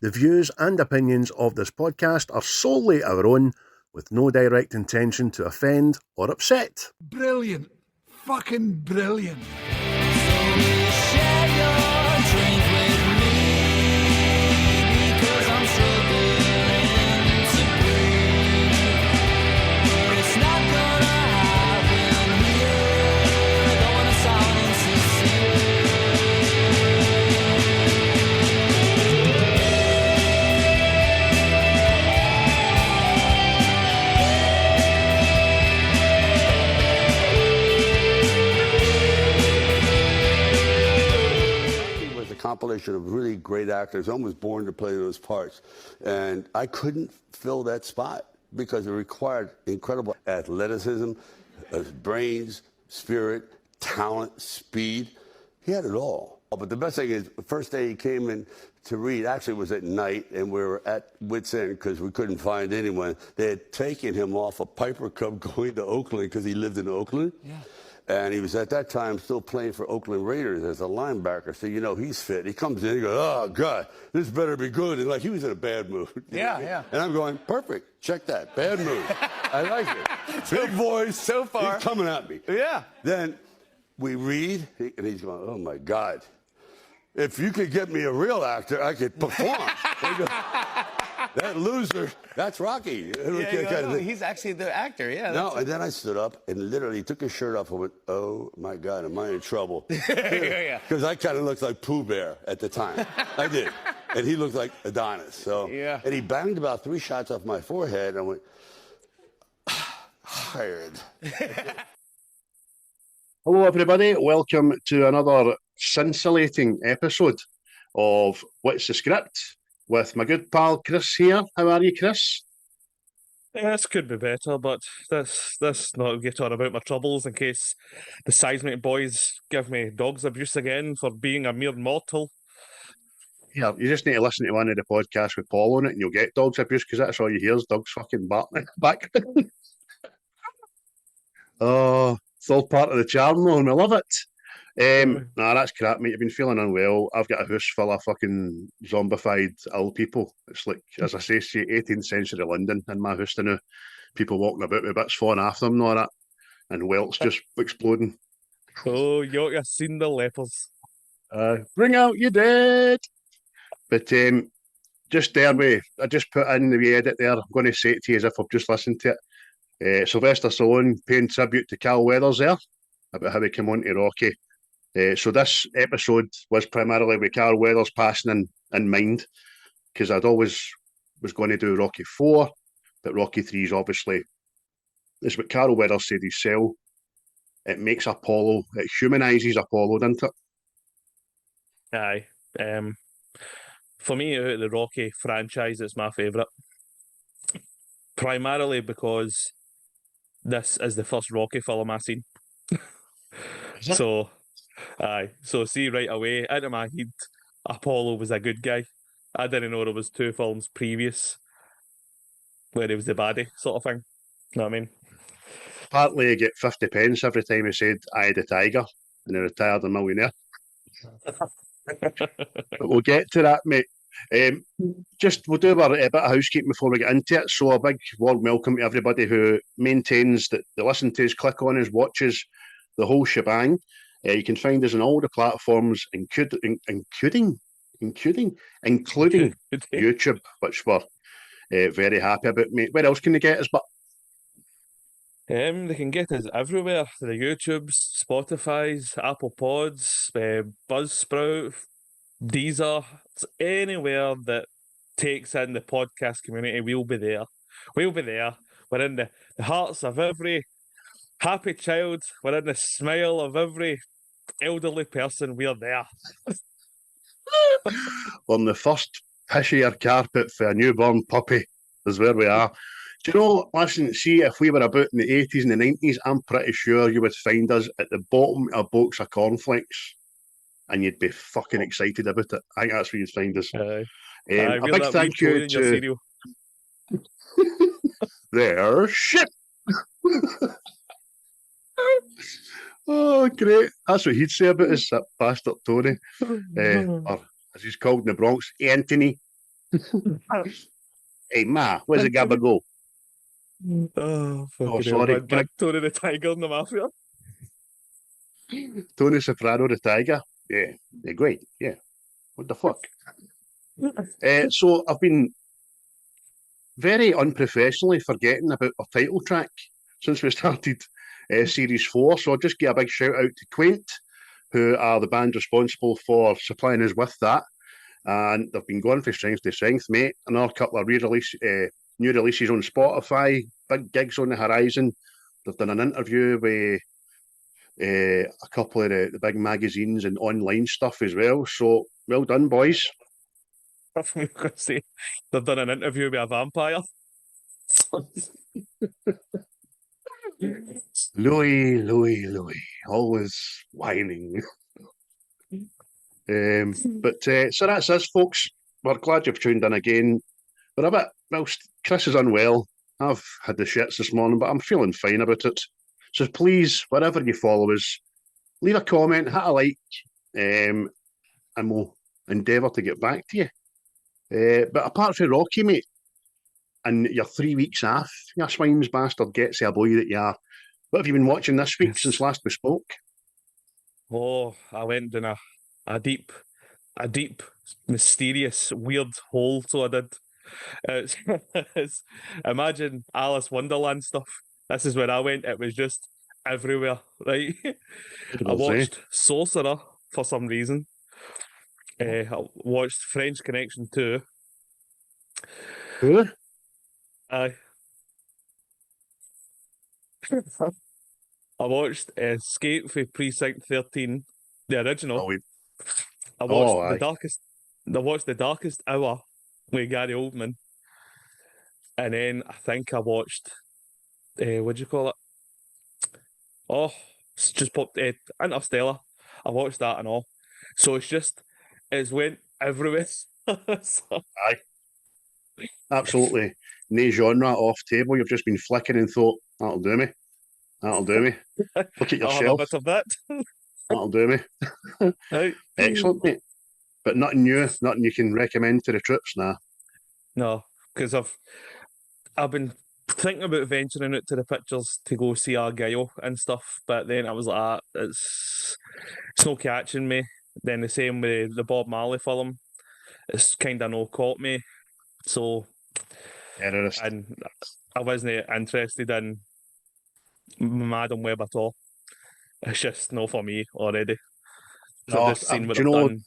The views and opinions of this podcast are solely our own, with no direct intention to offend or upset. Brilliant. Fucking brilliant. Compilation of really great actors. I was born to play those parts, and I couldn't fill that spot because it required incredible athleticism, brains, spirit, talent, speed. He had it all. But the best thing is, the first day he came in to read, actually it was at night, and we were at wit's end because we couldn't find anyone. They had taken him off a Piper Cub going to Oakland because he lived in Oakland. Yeah. And he was at that time still playing for Oakland Raiders as a linebacker. So, you know, he's fit. He comes in, he goes, oh, God, this better be good. And like, he was in a bad mood. Yeah. And I'm going, perfect. Check that. Bad mood. I like it. Big voice. So far. He's coming at me. Yeah. Then we read, and he's going, oh, my God. If you could get me a real actor, I could perform. That loser, that's Rocky. He's actually the actor, yeah. No, and then I stood up and literally took his shirt off and went, oh, my God, am I in trouble? Because I kind of looked like Pooh Bear at the time. I did. And he looked like Adonis. So, yeah. And he banged about 3 shots off my forehead, and I went, hired. Hello, everybody. Welcome to another scintillating episode of What's the Script? With my good pal Chris here. How are you, Chris? Yeah, this could be better, but let's not get on about my troubles in case the seismic boys give me dog's abuse again for being a mere mortal. Yeah, you just need to listen to one of the podcasts with Paul on it and you'll get dog's abuse because that's all you hear is dogs fucking barking back. Oh, it's all part of the charm though, and we love it. Nah, that's crap, mate. You've been feeling unwell. I've got a house full of fucking zombified ill people. It's like, as I say, 18th century London in my house now. People walking about with bits falling after them and all that. And welts just exploding. Oh, you've seen the lepers. Bring out your dead. But just there, I just put in the wee edit there. I'm going to say it to you as if I've just listened to it. Sylvester Stallone paying tribute to Carl Weathers there about how he came on to Rocky. So this episode was primarily with Carl Weathers passing in mind, because I'd always was going to do Rocky 4, but Rocky 3 is obviously, it's what Carl Weathers said himself. It makes Apollo, it humanises Apollo, doesn't it? Aye. For me, out of the Rocky franchise, it's my favourite. Primarily because this is the first Rocky film I've seen. So, aye. So, see, right away, into my head, Apollo was a good guy. I didn't know there was 2 films previous where he was the baddie, sort of thing. You know what I mean? Partly you get 50 pence every time he said, I had a tiger, and he retired a millionaire. But we'll get to that, mate. We'll do a bit of housekeeping before we get into it. So a big warm welcome to everybody who maintains that they listen to us, click on us, watches the whole shebang. You can find us on all the platforms, including YouTube, which we're very happy about, mate. Where else can they get us? But they can get us everywhere. The YouTubes, Spotify's, Apple Pods, Buzzsprout, Deezer. It's anywhere that takes in the podcast community, we'll be there. We'll be there. We're in the hearts of every happy child. We're in the smile of every elderly person. We're there. We're on the first pishier carpet for a newborn puppy is where we are. Do you know, listen, see, if we were about in the 80s and the 90s, I'm pretty sure you would find us at the bottom of a box of cornflakes and you'd be fucking excited about it. I think that's where you'd find us. A big thank you to... There, shit! Oh, great. That's what he'd say about us, that bastard Tony. Or, as he's called in the Bronx, Anthony. Hey, Ma, where's the gabba go? Oh, fucking sorry. hell. Bad Tony the Tiger and the Mafia. Tony Soprano, the tiger. Yeah, yeah, great. Yeah. What the fuck? So I've been very unprofessionally forgetting about our title track since we started Series 4. So I'll just give a big shout out to Quaint, who are the band responsible for supplying us with that. And they've been going from strength to strength, mate. Another couple of new releases on Spotify, big gigs on the horizon. They've done an interview with a couple of the big magazines and online stuff as well. So well done, boys. I was going to say, they've done an interview with a vampire. Louis, always whining. So that's us, folks. We're glad you've tuned in again. We're a bit, well, Chris is unwell. I've had the shits this morning, but I'm feeling fine about it. So please, wherever you follow us, leave a comment, hit a like, and we'll endeavour to get back to you. But apart from Rocky, mate, and you're 3 weeks off, you swine's bastard, gets a boy that you are. What have you been watching this week since last we spoke? Oh, I went in a deep, mysterious, weird hole. So I did. Imagine Alice Wonderland stuff. This is where I went. It was just everywhere, right? I watched Sorcerer for some reason. I watched French Connection 2. Who? I watched Escape for Precinct 13, the original. I watched The Darkest Hour with Gary Oldman. And then I think I watched what do you call it? Oh, it's just popped Interstellar. I watched that and all. So it's went everywhere. Aye. Absolutely. No genre off table. You've just been flicking and thought, that'll do me. Look at yourself. I'll have a bit of that. That'll do me. Right. Excellent, mate. But nothing new, nothing you can recommend to the troops now. No, because I've been thinking about venturing out to the pictures to go see Argyle and stuff, but then I was like, it's no catching me. Then the same with the Bob Marley film, it's kind of no caught me. So, and I wasn't interested in Madam Web at all. It's just no for me already. So I've just seen what I've done.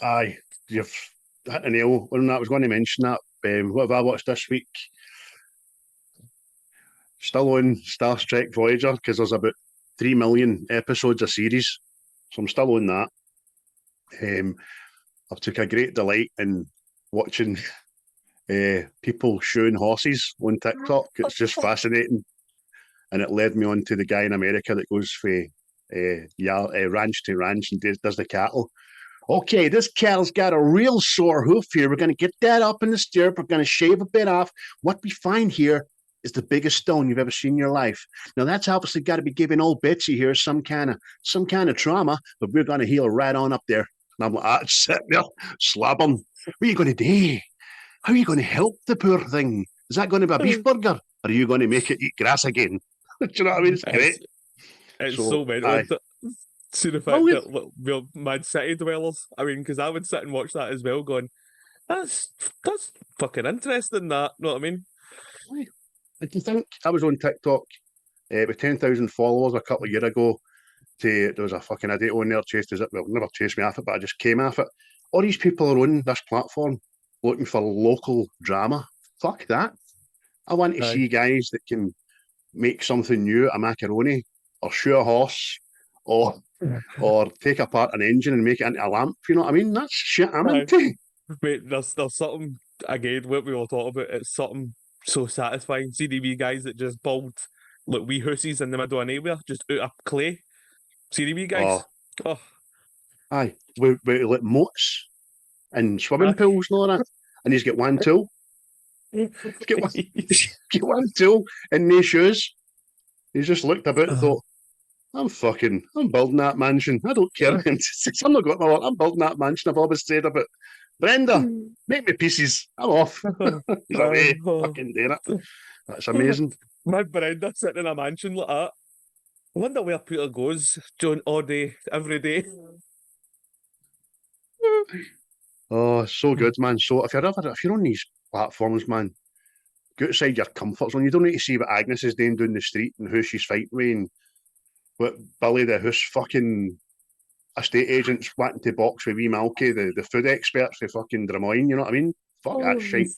Aye, you've hit a nail on that. I was going to mention that. What have I watched this week? Still on Star Trek Voyager, because there's about 3 million episodes a series. So I'm still on that. I've took a great delight in watching people shoeing horses on TikTok. It's just fascinating. And it led me on to the guy in America that goes from ranch to ranch and does the cattle. Okay, this cattle's got a real sore hoof here. We're going to get that up in the stirrup. We're going to shave a bit off. What we find here is the biggest stone you've ever seen in your life. Now, that's obviously got to be giving old Betsy here some kind of trauma, but we're going to heal right on up there. And I'm like, sitting there, slapping. What are you going to do? How are you going to help the poor thing? Is that going to be a beef burger? Or are you going to make it eat grass again? Do you know what I mean? It's great. It's so mental. See the fact that we're Mad City dwellers. I mean, because I would sit and watch that as well, going, that's fucking interesting. That, know what I mean? Do you think I was on TikTok with 10,000 followers a couple of years ago? There was a fucking idiot on there chased us. Well, never chased me off it, but I just came off it. All these people are on this platform looking for local drama. Fuck that. I want to see guys that can make something new, a macaroni, or shoe a horse, or take apart an engine and make it into a lamp. You know what I mean? That's shit I'm into. Wait, there's something, again, what we were talking about, it's something so satisfying. CDB guys that just build like wee hoosies in the middle of nowhere, just out of clay. CDB guys. Oh. Aye, with like moats and swimming pools and all that. And he's got one tool. Get one tool and no shoes. He just looked about and thought, I'm building that mansion. I don't care. I'm not going to work. I'm building that mansion. I've always said about Brenda, make me pieces. I'm off. He's away, fucking doing it. That's amazing. My Brenda sitting in a mansion like that. I wonder where Peter goes, John, all day, every day. Oh, so good, man. So if you're on these platforms, man, go outside your comfort zone. You don't need to see what Agnes is doing down the street and who she's fighting with and what Billy the Hoose fucking estate agents wanting to box with wee Malky, the food experts for fucking Des Moines, you know what I mean? Fuck that shit.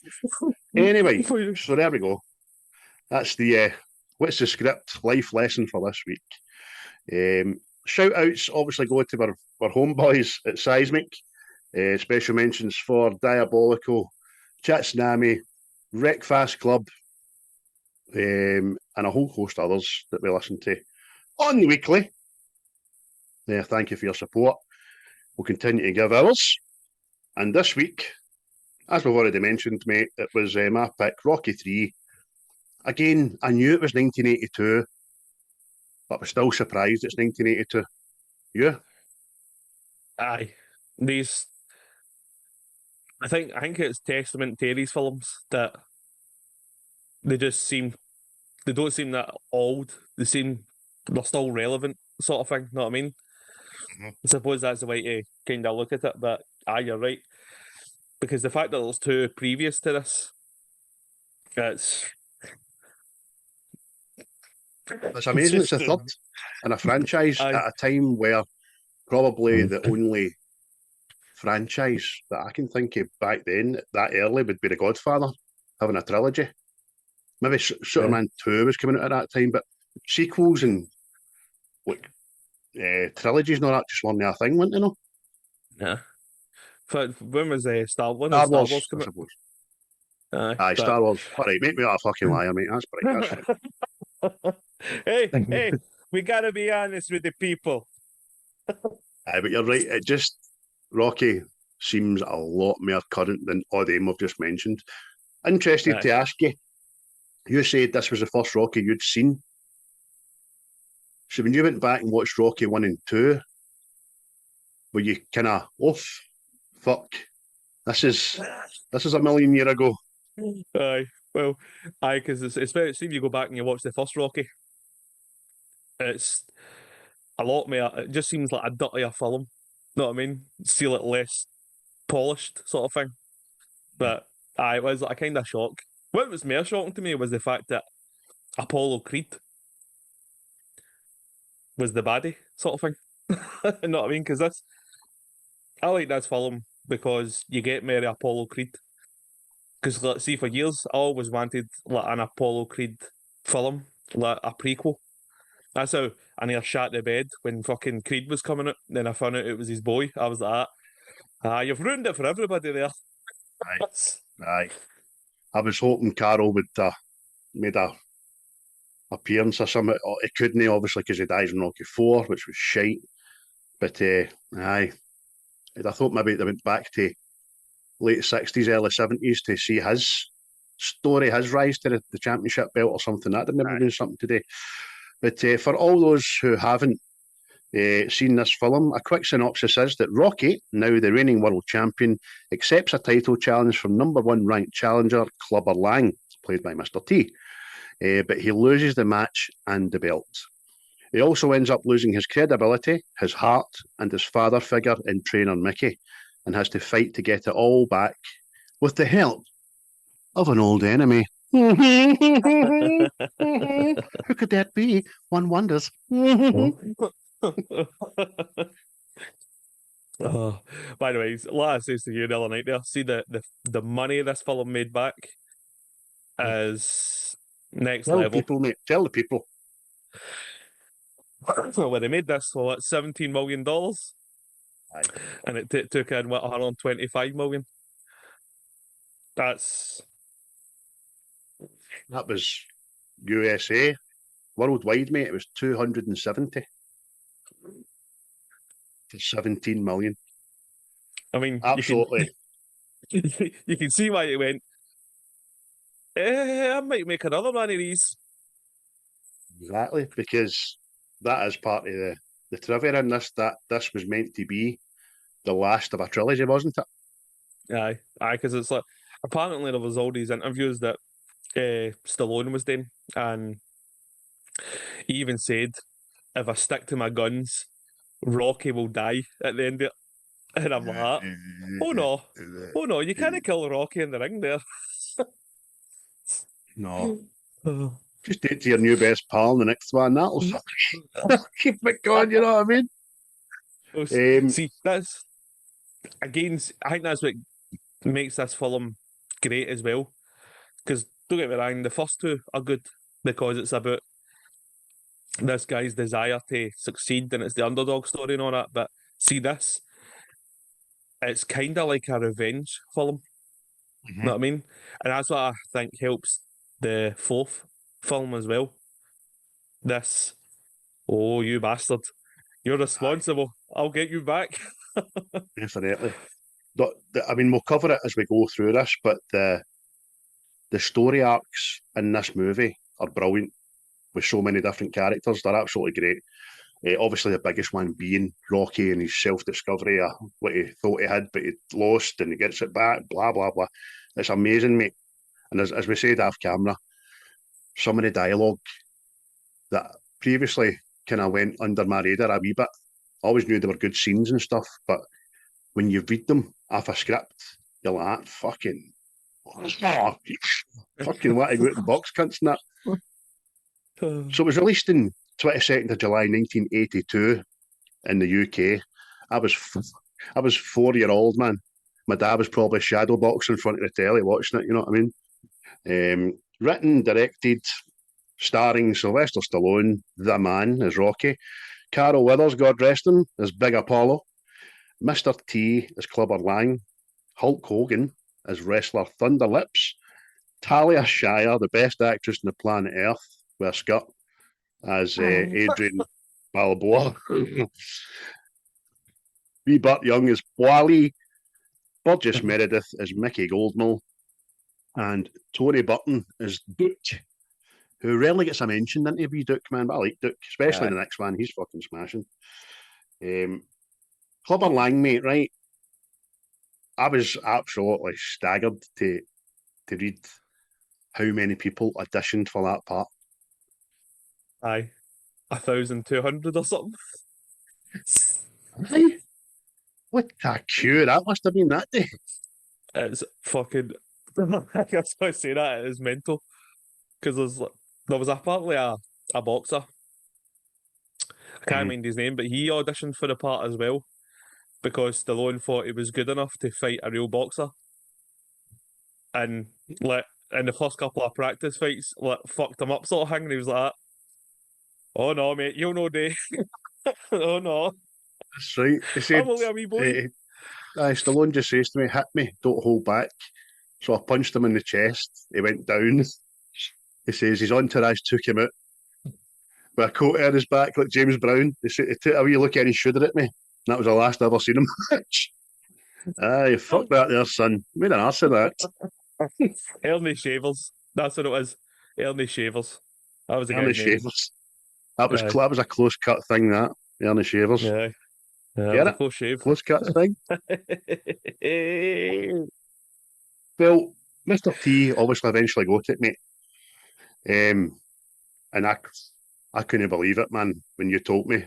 Anyway, so there we go. That's the what's the script life lesson for this week. Shout outs obviously go to our homeboys at Seismic. Special mentions for Diabolical, Chatsnami, Wreckfast Club, and a whole host of others that we listen to on the weekly. Thank you for your support. We'll continue to give ours. And this week, as we've already mentioned, mate, it was my pick, Rocky 3. Again, I knew it was 1982, but I was still surprised it's 1982. You? Aye. I think it's testament to these films that they don't seem that old. They're still relevant, sort of thing. Know what I mean? Mm-hmm. I suppose that's the way to kind of look at it. But you're right, because the fact that there's two previous to this, it's amazing. It's a third in a franchise at a time where probably the only franchise that I can think of back then, that early, would be The Godfather, having a trilogy. Maybe Superman 2 was coming out at that time, but sequels and trilogies not that just one a thing, weren't they? No? Yeah. When was Star Wars coming out? Aye, Star Wars. All right, make me a fucking liar, mate. That's right. That's right. hey, we gotta be honest with the people. Aye, but you're right. It just Rocky seems a lot more current than all them we've just mentioned. Interested to ask you. You said this was the first Rocky you'd seen. So when you went back and watched Rocky 1 and 2, were you kind of fuck? This is a million years ago. Aye, well, because especially if you go back and you watch the first Rocky, it's a lot more. It just seems like a dirtier film. Know what I mean? See it less polished, sort of thing. But it was like a kind of shock. What was more shocking to me was the fact that Apollo Creed was the baddie, sort of thing. You know what I mean? Because I like this film because you get Mary Apollo Creed. Because let's see, for years I always wanted like an Apollo Creed film, like a prequel. That's how I near shat the bed when fucking Creed was coming out. Then I found out it was his boy. I was like, you've ruined it for everybody there. Aye. I was hoping Carol would made a appearance or something. He couldn't, obviously, because he dies in Rocky 4, which was shite. But aye, I thought maybe they went back to late 60s, early 70s to see his story, his rise to the championship belt or something. That would maybe been something today. But for all those who haven't seen this film, a quick synopsis is that Rocky, now the reigning world champion, accepts a title challenge from number one ranked challenger Clubber Lang, played by Mr. T. But he loses the match and the belt. He also ends up losing his credibility, his heart, and his father figure in trainer Micky, and has to fight to get it all back with the help of an old enemy. Who could that be? One wonders. Oh, by the way, like I said to you the other night there, see the money this film made back is next Tell level. People, mate. Tell the people. Well, they made this for what, $17 million? Aye. And it took in what, 125 million. That was USA. Worldwide, mate, it was 270 for 17 million. I mean, absolutely. You can see why it went. I might make another one of these. Exactly, because that is part of the trivia in this. That this was meant to be the last of a trilogy, wasn't it? Aye, because it's like apparently there was all these interviews that Stallone was doing, and he even said, "If I stick to my guns, Rocky will die at the end of it." And I'm like, oh no, you can't kill Rocky in the ring there. No. Oh. Just do it to your new best pal in the next one. That'll keep it going, you know what I mean? See, that's again, I think that's what makes this film great as well. Because don't get me wrong, the first two are good because it's about this guy's desire to succeed and it's the underdog story and all that. But see this, it's kind of like a revenge film. You know what I mean? And that's what I think helps the fourth film as well. This, oh, you bastard. You're responsible. I'll get you back. Definitely. I mean, we'll cover it as we go through this, but the story arcs in this movie are brilliant with so many different characters. They're absolutely great. Obviously, the biggest one being Rocky and his self-discovery of what he thought he had, but he lost and he gets it back, blah, blah, blah. It's amazing, mate. And as we said off camera, some of the dialogue that previously kind of went under my radar a wee bit. I always knew they were good scenes and stuff, but when you read them off a script, you're like, fucking want to go out the box, cunts and that. So it was released in 22nd of July 1982 in the UK. I was 4-year-old, man. My dad was probably shadow boxing in front of the telly watching it, you know what I mean? Written, directed, starring Sylvester Stallone, the man, as Rocky, Carol Withers, God rest him, as Big Apollo, Mr. T as Clubber Lang, Hulk Hogan as wrestler Thunder Lips, Talia Shire, the best actress on the planet Earth, with a skirt, as Adrien Balboa. Wee Burt Young as Paulie, Burgess Meredith as Micky Goldmill, and Tony Burton as Duke, who rarely gets a mention into Wee Duke, man, but I like Duke, especially the next one. He's fucking smashing. Clubber Lang, mate, right? I was absolutely staggered to read how many people auditioned for that part. Aye. 1,200 or something. Aye. What a queue that must have been that day. It's fucking. I guess I say that it is mental because there was apparently a boxer. I can't mind his name, but he auditioned for the part as well because Stallone thought he was good enough to fight a real boxer, and like in the first couple of practice fights, like fucked him up sort of thing. And he was like, "Oh no, mate, you'll know day." Oh no, That's right. He said, I'm only a wee boy. Stallone just says to me, hit me, don't hold back. So I punched him in the chest. He went down. He says his entourage took him out with a coat on his back like James Brown. He took a wee look and he shooted at me. And that was the last I ever seen him. Aye, fuck that there, son. Made an arse of that. Ernie Shavers. That's what it was. Ernie Shavers. That was a Ernie guy's name. Shavers. That was a close cut thing, that. Ernie Shavers. Yeah. Get it? Close shave. Close cut thing. Well, Mr. T obviously eventually got it, mate. And I couldn't believe it, man, when you told me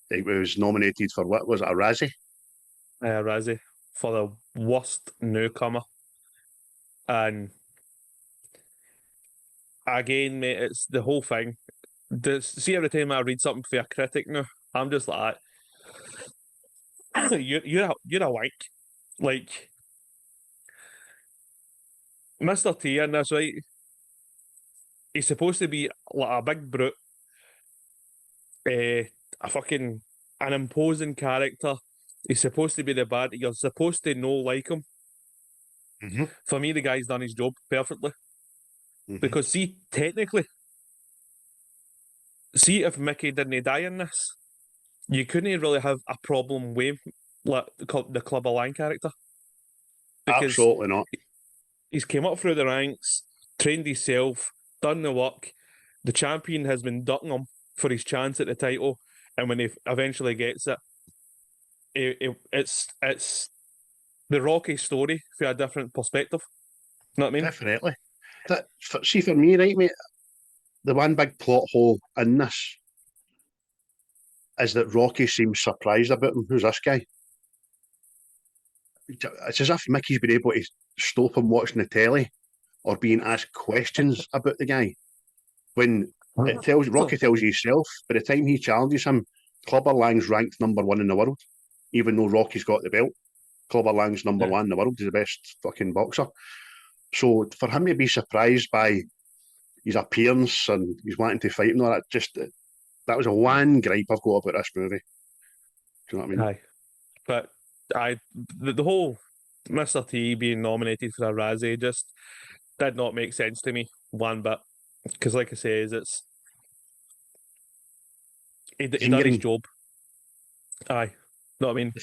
it was nominated for what was it, a Razzie? Razzie for the worst newcomer. And again, mate, it's the whole thing. See, every time I read something for a critic now, I'm just like, you're a wank. Like, Mr. T in this, right? He's supposed to be like a big brute, a fucking an imposing character. He's supposed to be the bad. You're supposed to know like him. Mm-hmm. For me, the guy's done his job perfectly. Mm-hmm. Because see, technically, see if Micky didn't die in this, you couldn't really have a problem with like the Clubber Lang character. Because absolutely not. He's came up through the ranks, trained himself, done the work. The champion has been ducking him for his chance at the title, and when he eventually gets it, it's the Rocky story from a different perspective. You know what I mean? Definitely. See, for me, right, mate, the one big plot hole in this is that Rocky seems surprised about him. Who's this guy? It's as if Micky's been able to stop him watching the telly or being asked questions about the guy. When Rocky tells you himself, by the time he challenges him, Clubber Lang's ranked #1 in the world, even though Rocky's got the belt. Clubber Lang's #1 in the world. He's the best fucking boxer. So for him to be surprised by his appearance and he's wanting to fight and all that, that was a one gripe I've got about this movie. Do you know what I mean? Aye. But the whole Mr. T being nominated for a Razzie just did not make sense to me one bit. Because, like I say, he done his job. Aye. Know what I mean?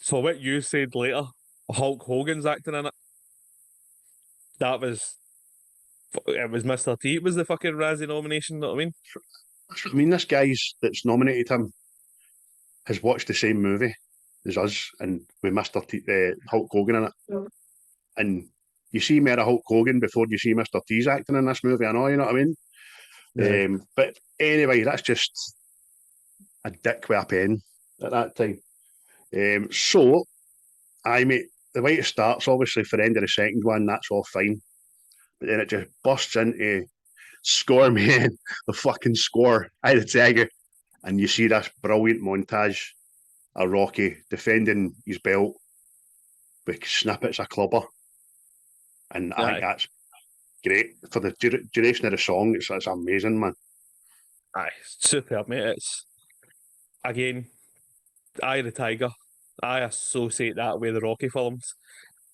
So what you said later, Hulk Hogan's acting in it. It was Mr. T. It was the fucking Razzie nomination. Know what I mean? That's what I mean. This guy's that's nominated him has watched the same movie as us, and with Mr. T, Hulk Hogan in it. And you see more of Hulk Hogan before you see Mr. T's acting in this movie. I know, you know what I mean? Yeah. But anyway, that's just a dick with a pen at that time. So, mate, the way it starts, obviously, for the end of the second one, that's all fine. But then it just bursts into score, man, the fucking score, Eye of the Tiger. And you see this brilliant montage of Rocky defending his belt with snippets of Clubber. And I think that's great. For the duration of the song, it's amazing, man. Aye, superb, mate. It's, again, Eye of the Tiger. I associate that with the Rocky films.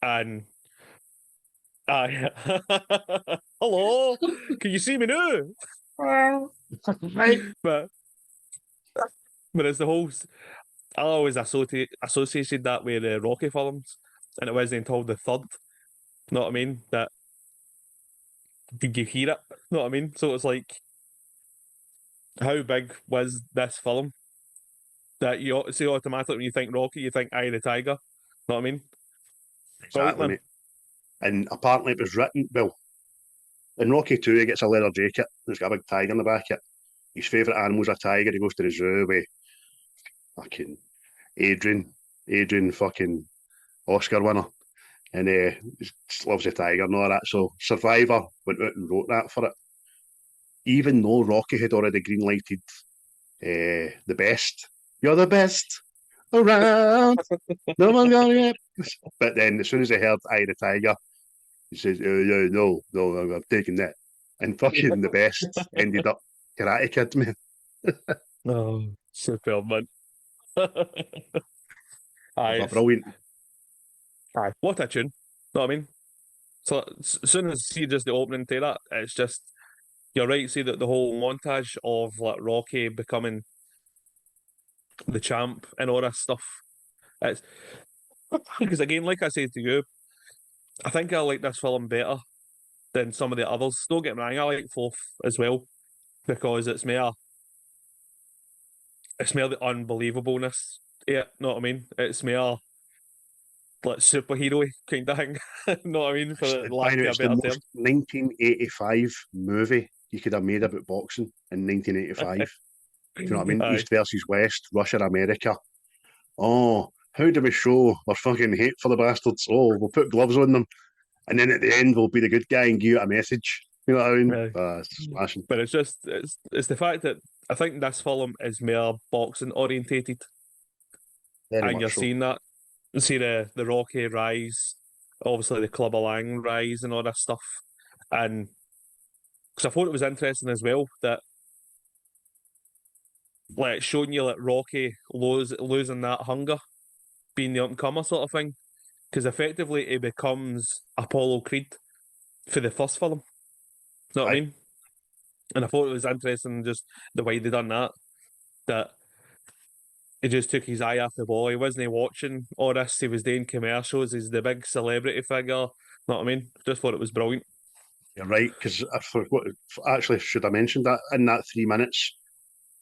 And aye. Hello, can you see me now? Right. But it's the whole. I always associated that with the Rocky films, and it wasn't until the third. Know what I mean? That did you hear it? Know what I mean? So it's like, how big was this film? That you see automatically when you think Rocky, you think Eye of the Tiger. Know what I mean? Exactly, mate. And apparently it was written, well, in Rocky 2, he gets a leather jacket. There's got a big tiger in the back of it. His favourite animal's a tiger. He goes to the zoo with fucking Adrien fucking Oscar winner. And he loves the tiger and all that. So Survivor went out and wrote that for it. Even though Rocky had already green-lighted the best. You're the best around. No one gonna get. But then as soon as he heard Eye of the Tiger, he says, yeah, no, I'm taking that. And fucking the best ended up Karate Kid, man. Oh, superb, man. Aye, Brilliant. Aye, what a tune. Know what I mean? So as soon as you see just the opening to that, it's just, you're right to say that the whole montage of like Rocky becoming the champ and all that stuff. It's because again, like I said to you, I think I like this film better than some of the others. Don't get me wrong, I like Fourth as well because it's more the unbelievableness. Yeah, know what I mean? It's more like superhero kind of thing. Know what I mean? For lack of a It's the better term. most 1985 movie you could have made about boxing in 1985. Do you know what I mean? Aye. East versus West, Russia, America. Oh, how do we show our fucking hate for the bastards? Oh, we'll put gloves on them. And then at the end, we'll be the good guy and give you a message. You know what I mean? It's smashing. But it's just, it's the fact that I think this film is more boxing orientated. And you're seeing that. You see the Rocky rise, obviously the Clubber Lang rise and all that stuff. And because I thought it was interesting as well that like showing you like Rocky losing that hunger, being the up-and-comer sort of thing. Because effectively he becomes Apollo Creed for the first film. You know what I mean? And I thought it was interesting just the way they done that he just took his eye off the ball. He wasn't watching all this, he was doing commercials, he's the big celebrity figure. You know what I mean? Just thought it was brilliant. You're right, because I forgot, actually, should I mention that in that 3 minutes?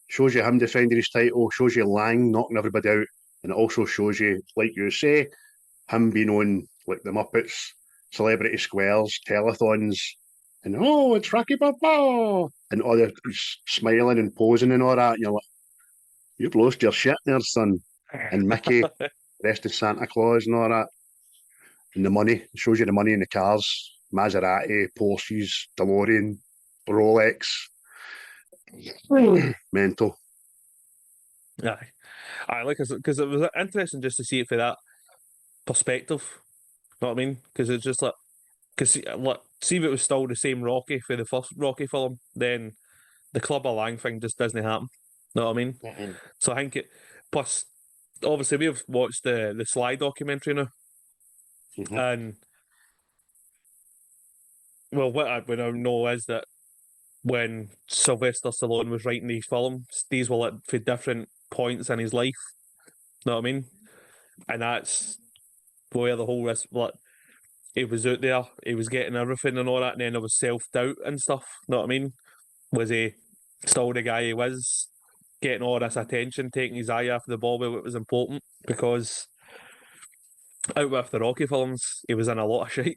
Shows you him defending his title, shows you Lang knocking everybody out, And it also shows you, like you say, him being on like the Muppets, Celebrity Squares, telethons, and oh, it's Rocky Balboa, and all the smiling and posing and all that. And you're like, you've lost your shit there, son. And Mickey, rest of Santa Claus and all that. And the money, it shows you the money in the cars, Maserati, Porsches, DeLorean, Rolex. Mental. Aye. I like it because it was interesting just to see it for that perspective. Know what I mean? Because it's just like, because like, see if it was still the same Rocky for the first Rocky film, then the Clubber Lang thing just doesn't happen. Know what I mean? So I think it. Plus, obviously, we've watched the Sly documentary now, and well, what I know is that when Sylvester Stallone was writing these films, these were like for different points in his life. Know what I mean? And that's where the whole risk, like, he was out there, he was getting everything and all that, and then there was self doubt and stuff. Know what I mean? Was he still the guy he was? Getting all this attention, taking his eye off the ball where it was important, because out with the Rocky films, he was in a lot of shit.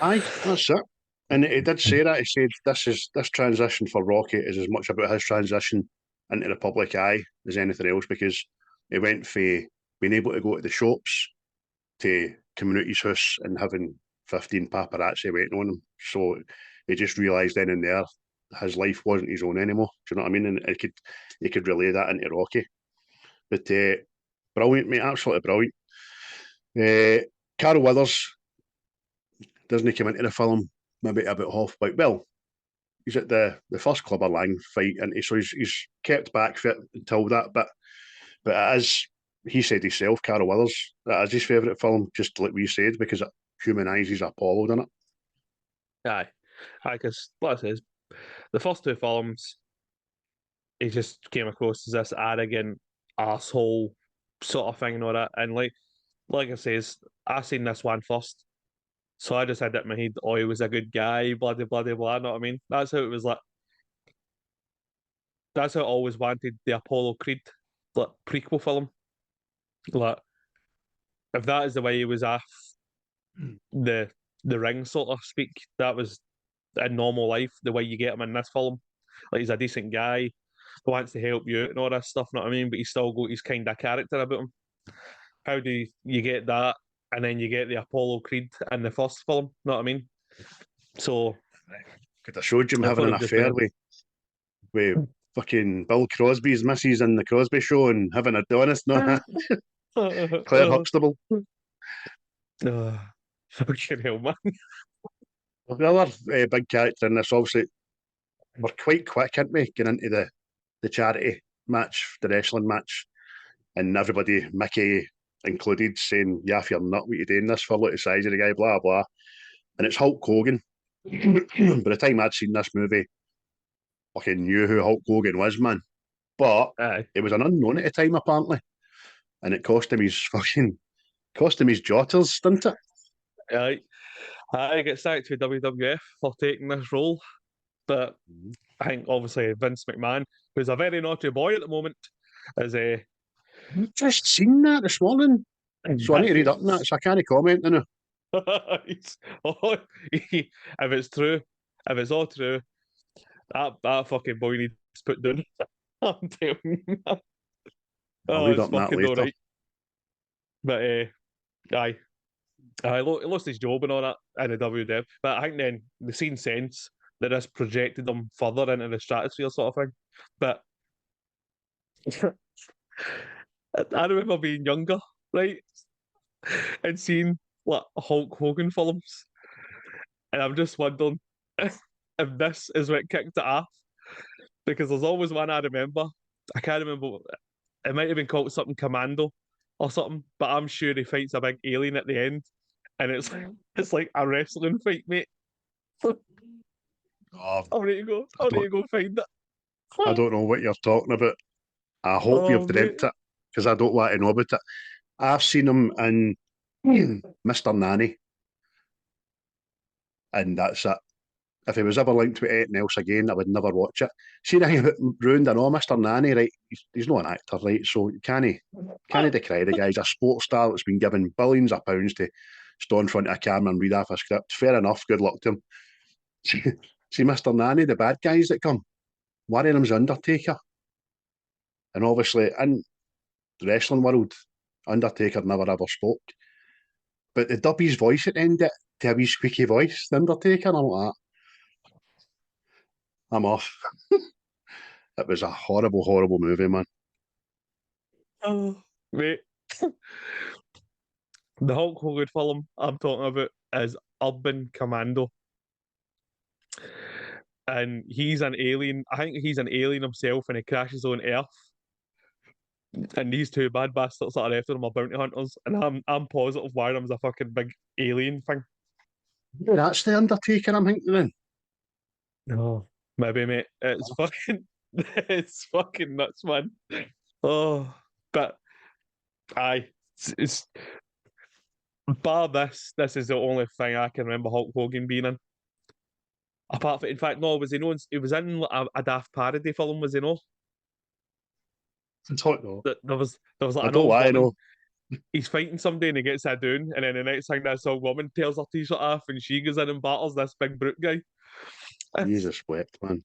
Aye, that's it. And he did say that. He said this transition for Rocky is as much about his transition into the public eye as anything else, because he went from being able to go to the shops to coming out his house and having 15 paparazzi waiting on him. So he just realised then and there his life wasn't his own anymore. Do you know what I mean? And he could relay that into Rocky. But brilliant, mate, absolutely brilliant. Carol Weathers doesn't come into the film maybe about halfway. Well, he's at the first Clubber Lang fight, and so he's kept back for it until that bit. But it is, he said himself, Carol Weathers, that is his favourite film, just like we said, because it humanises Apollo, doesn't it? Aye, because like I says, the first two films, he just came across as this arrogant asshole sort of thing and all that. And like I says, I seen this one first, so I just had it in my head. Oh, he was a good guy, blah blah blah blah. Know what I mean? That's how it was like. That's how I always wanted the Apollo Creed like prequel film. Like, if that is the way he was off the ring, so to speak, that was in normal life, the way you get him in this film. Like, he's a decent guy who wants to help you out and all this stuff, know what I mean? But he's still got his kind of character about him. How do you get that? And then you get the Apollo Creed in the first film, know what I mean? So could have showed him having an affair with fucking Bill Crosby's missus in the Crosby Show and having a Adonis, no? Claire Huxtable. Fucking hell, man. The other big character in this, obviously, we're quite quick, aren't we, getting into the charity match, the wrestling match, and everybody, Micky included, saying, yeah, if you're nut, what you doing this for, look at the size of the guy, blah, blah. And it's Hulk Hogan. By the time I'd seen this movie, I fucking knew who Hulk Hogan was, man. But it was an unknown at the time, apparently. And it cost him his jotters, didn't it? Right. I get sacked to WWF for taking this role. But I think, obviously, Vince McMahon, who's a very naughty boy at the moment, is a. I've just seen that this morning. So I need to read up on that, so I can't comment on it. If it's all true, that fucking boy needs put down. I'm telling you. I'll read up on that later. Right. But aye. He lost his job and all that in the WWF. But I think then the seen sense that this projected them further into the stratosphere sort of thing. But I remember being younger, right? And seeing like Hulk Hogan films. And I'm just wondering if this is what kicked it off. Because there's always one I remember. I can't remember. It might have been called something Commando or something, but I'm sure he fights a big alien at the end. And it's like a wrestling fight, mate. I need to go find it. I don't know what you're talking about. I hope you've dreamt it, because I don't want to know about it. I've seen him in Mr. Nanny, and that's it. if he was ever linked with anything else again, I would never watch it. See the thing about ruined and all, Mr. Nanny, right? He's not an actor, right? So you can't decry the guy. He's a sports star that's been given billions of pounds to stand in front of a camera and read off a script. Fair enough, good luck to him. See Mr. Nanny, the bad guys that come. One of them's Undertaker. And obviously, in the wrestling world, Undertaker never ever spoke. But they dub his voice at the end of it to a wee squeaky voice, the Undertaker, and I'm like, I'm off. It was a horrible, horrible movie, man. Oh, mate. The Hulk Hogan film I'm talking about is Urban Commando. And he's an alien. I think he's an alien himself, and he crashes on Earth. And these two bad bastards that are after him are bounty hunters. And I'm positive one of them's a fucking big alien thing. Yeah, that's the Undertaker I'm thinking then. No, maybe, mate. It's fucking nuts, man. Oh, but aye, it's bar this. This is the only thing I can remember Hulk Hogan being in. Apart from, in fact, no, was he no? He was in a Daft parody film, was he no? I don't know. There was like I an don't old lie, I woman. know. He's fighting somebody and he gets that down, and then the next thing this old woman tears her t-shirt off, and she goes in and battles this big brute guy. Jesus wept, man.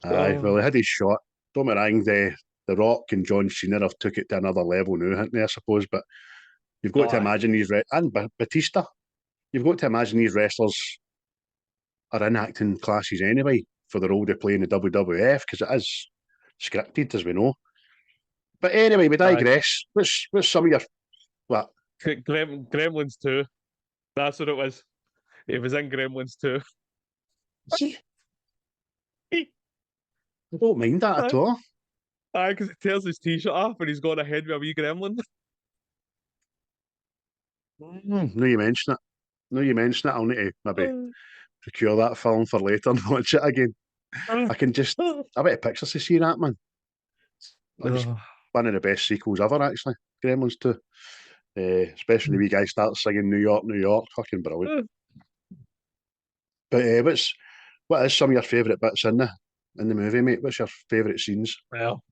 Aye, well, he had his shot. Don't get me wrong, the Rock and John Cena have took it to another level now, haven't they, I suppose, but you've got to imagine these, and Batista, you've got to imagine these wrestlers are in acting classes anyway for the role they play in the WWF, because it is scripted, as we know. But anyway, we digress. What's some of your... What? Gremlins 2. That's what it was. It was in Gremlins 2. I don't mind that at all. Aye, because he tears his t-shirt off and he's got a head with a wee gremlin. No, you mention it. No, you mention it. I'll need to maybe procure that film for later and watch it again. I can just... I bet pictures to see that, man. It was one of the best sequels ever, actually. Gremlins 2. Especially the wee guy starts singing New York, New York. Fucking brilliant. But what is some of your favourite bits in the movie, mate? What's your favourite scenes? Well,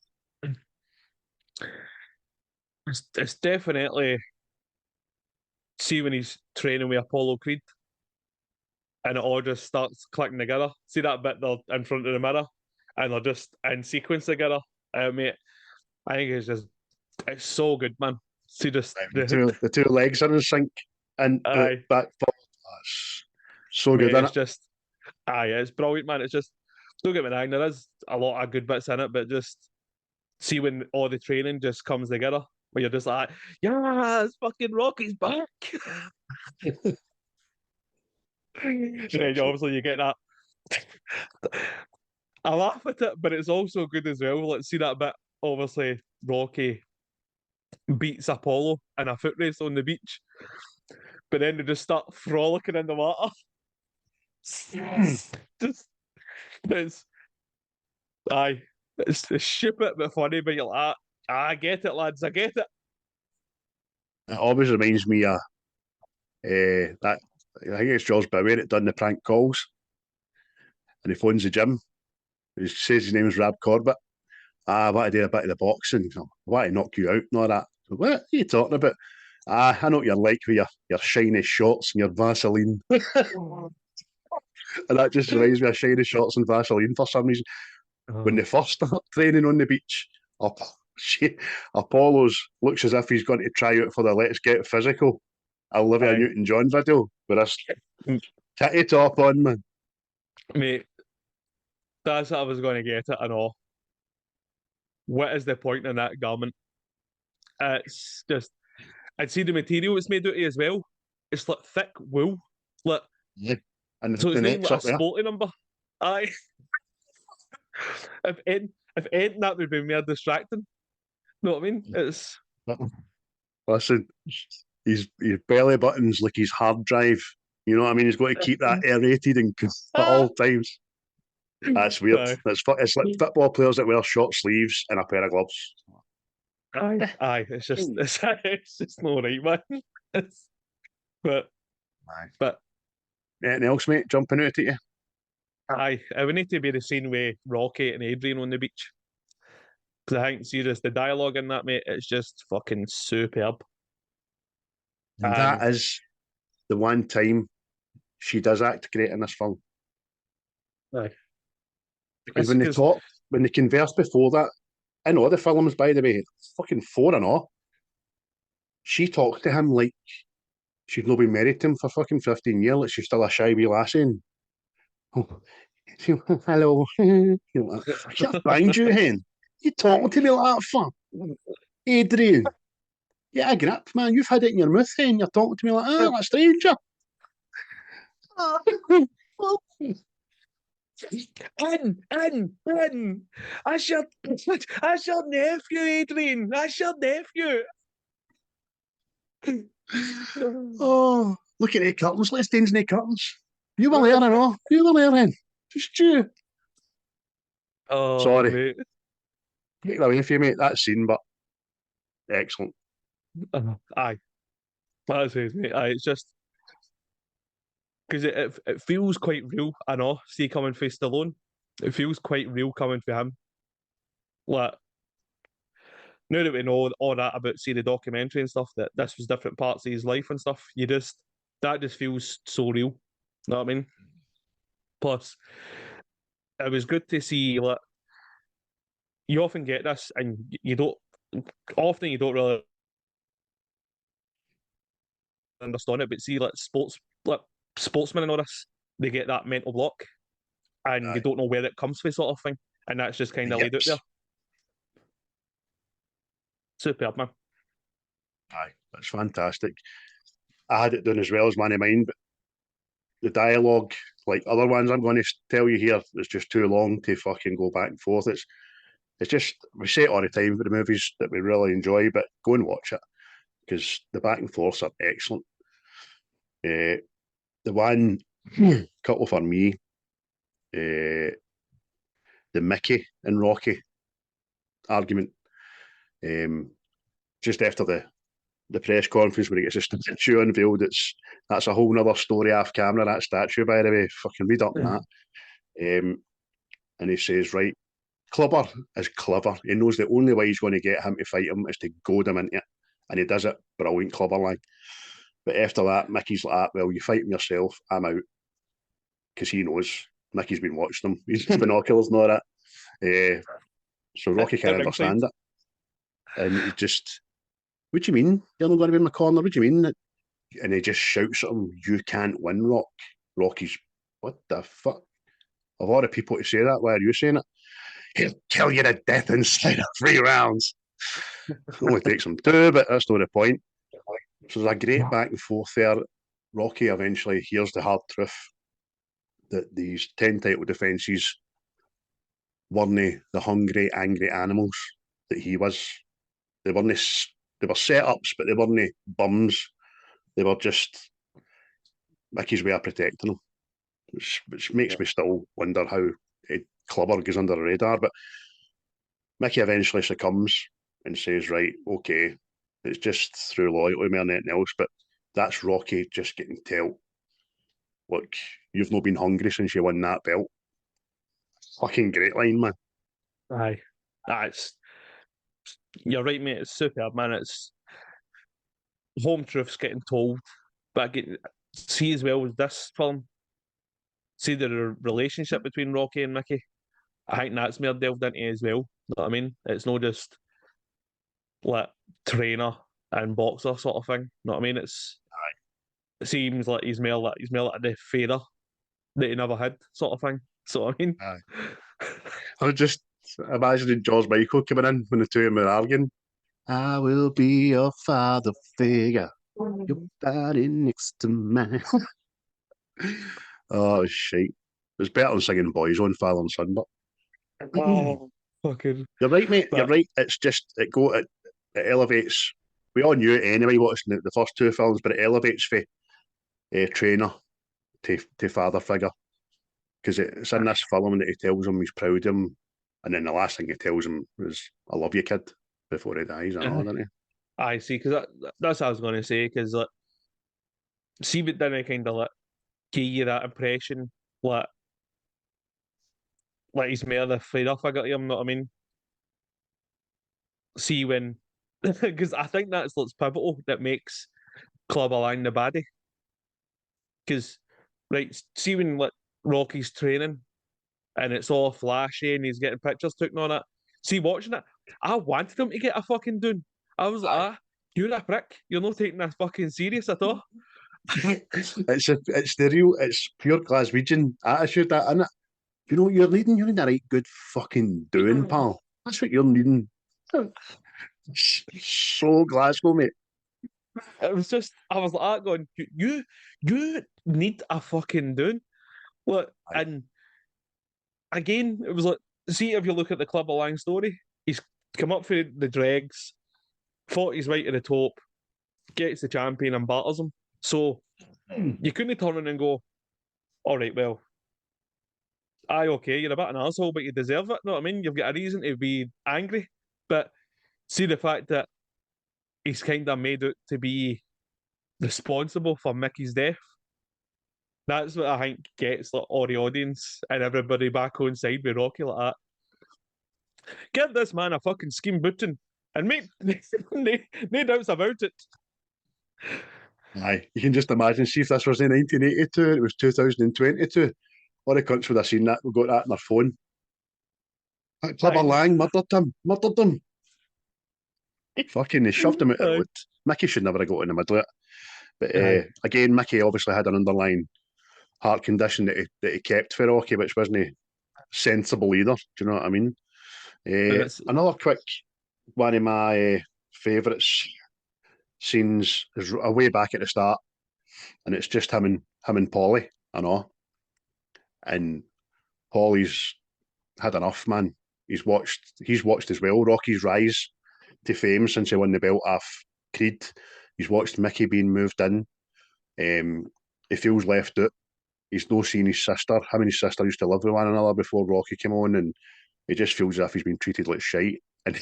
it's definitely... See when he's training with Apollo Creed and it all just starts clicking together. See that bit they're in front of the mirror and they're just in sequence together? Mate, I think it's so good, man. See just the two legs in sync and back forward. That's so good, mate, it's brilliant, man. It's just, don't get me wrong, there is a lot of good bits in it, but just see when all the training just comes together, where you're just like, yes, fucking Rocky's back. And then obviously you get that. I laugh at it, but it's also good as well. Let's see that bit. Obviously, Rocky beats Apollo in a foot race on the beach, but then they just start frolicking in the water. It's stupid but funny, but you're like, I get it, lads, I get it. It always reminds me of that. I think it's George Bowie that done the prank calls, and he phones the gym. He says his name's Rab Corbett. I want to do a bit of the boxing. I want to knock you out and all that. What are you talking about? I know what you're like with your shiny shorts and your Vaseline. And that just reminds me of shiny shorts and Vaseline for some reason. When they first start training on the beach, Apollo's looks as if he's going to try out for the Let's Get Physical Olivia Newton-John video with this titty top on, man. Mate, that's what I was going to get at and all. What is the point in that garment? It's just... I'd see the material it's made out of as well. It's like thick wool. Like, yeah. And so the it's like a there. sporty number. Aye. If anything, that would be more distracting. Know what I mean? It's... Listen, his belly button's like his hard drive. You know what I mean? He's got to keep that aerated and at all times. That's weird. Aye. It's like football players that wear short sleeves and a pair of gloves. Aye. It's just not right, man. But anything else, mate, jumping out at you? Aye, it would need to be the scene with Rocky and Adrien on the beach. Because I think, serious, the dialogue in that, mate, it's just fucking superb. And that is the one time she does act great in this film. Aye. Because when they talk, when they converse before that, in all the films, by the way, fucking 4 and all, she talks to him like she'd not been married to him for fucking 15 years, like she's still a shy wee lassie. And, hello. I can't find you, hen. You talking to me like that for? Adrien. Yeah, I grip, man. You've had it in your mouth, hen. You're talking to me like that, like a stranger. In. That's your nephew, Adrien. That's your nephew. Oh, look at the curtains. Let's change the curtains. You were there, I know. You were there, then. Just you. Oh, sorry. Mate. Take it away from you, mate. That scene, but excellent. Aye. That's it, mate. Aye, it's just because it feels quite real. I know. See, coming from Stallone, it feels quite real coming from him. Like, now that we know all that about, see, the documentary and stuff, that this was different parts of his life and stuff, that just feels so real. Know what I mean? Plus, it was good to see, like, you often get this and you don't really understand it, but see, like, sportsmen and all this, they get that mental block and they don't know where it comes from, sort of thing. And that's just kind of laid out there. Superb, man. Aye, that's fantastic. I had it done as well as Man of Mine, but the dialogue, like other ones I'm going to tell you here, is just too long to fucking go back and forth. It's just, we say it all the time for the movies that we really enjoy, but go and watch it because the back and forths are excellent. The one couple for me, the Micky and Rocky argument, just after the press conference when he gets a statue unveiled, that's a whole nother story off camera, that statue, by the way. Fucking read up on that. And he says, right, Clubber is clever. He knows the only way he's going to get him to fight him is to goad him into it. And he does it. Brilliant, Clubber, like. But after that, Mickey's like, well, you fight him yourself, I'm out. Because he knows. Mickey's been watching him. He's binoculars and all that. So Rocky can't understand it. And he just, what do you mean? You're not going to be in my corner? What do you mean? And he just shouts at him, you can't win, Rock. Rocky's, what the fuck? Of all the people to say that, why are you saying it? He'll kill you to death inside of 3 rounds. It only takes him 2, but that's not the point. So there's a great back and forth there. Rocky eventually hears the hard truth that these 10 title defences weren't the hungry, angry animals that he was. They were setups, but they weren't bums. They were just Mickey's way of protecting them, which makes me still wonder how Clubber goes under the radar. But Mickey eventually succumbs and says, right, okay, it's just through loyalty more than anything else, but that's Rocky just getting told, look, you've not been hungry since you won that belt. Fucking great line, man. Aye. You're right, mate. It's superb, man. It's home truths getting told. But see as well with this film, see the relationship between Rocky and Mickey. I think that's more delved into as well. You know what I mean? It's not just like trainer and boxer sort of thing. You know what I mean? It seems like he's more like the father that he never had, sort of thing. So I mean, I was just imagining George Michael coming in when the two of them are arguing. I will be your father figure, your body next to mine. Oh shit! It's better than singing "Boys" on Father and Son, but fucking. You're right, mate. You're right. It's just it elevates. We all knew it anyway, watching the first 2 films, but it elevates for trainer to father figure, because it's in this film that he tells him he's proud of him, and then the last thing he tells him is "I love you, kid," before he dies. I know, doesn't he? I see, because that's what I was going to say. Because see, but then I kind of give you that impression, like like he's more the father figure to him, know what I mean? See when, because I think that's what's pivotal that makes Club Lang the baddie. Because, right, see when like Rocky's training and it's all flashy and he's getting pictures taken on it. See, watching it, I wanted him to get a fucking doon. I was like, you're a prick. You're not taking this fucking serious at all. It's pure Glaswegian attitude, that, isn't it? You know what you're needing? You're needing a right good fucking doing, pal. That's what you're needing. So Glasgow, mate. It was just, I was like that going, you need a fucking doing. Look, and again, it was like, see if you look at the Club of Lang story, he's come up for the dregs, fought his way to the top, gets the champion and batters him. So you couldn't turn around and go, all right, well, aye, okay, you're a bit an asshole, but you deserve it. Know what I mean? You've got a reason to be angry. But see the fact that he's kind of made out to be responsible for Micky's death. That's what I think gets like all the audience and everybody back on side with Rocky like that. Give this man a fucking scheme booting and make no doubts about it. Aye, you can just imagine, see if this was in 1982 and it was 2022, all the cunts would have seen that, we got that on their phone. Clubber Lang murdered him. Fucking, they shoved him out the road. Micky should never have got in the middle of it. But again, Micky obviously had an underlying heart condition that he kept for Rocky, which wasn't sensible either. Do you know what I mean? Another quick one of my favourites scenes is way back at the start, and it's just him and Paulie, I know. And Paulie's had enough, man. He's watched as well Rocky's rise to fame since he won the belt off Creed. He's watched Micky being moved in. He feels left out. He's not seen his sister. Him and his sister used to live with one another before Rocky came on, and he just feels as if he's been treated like shite. And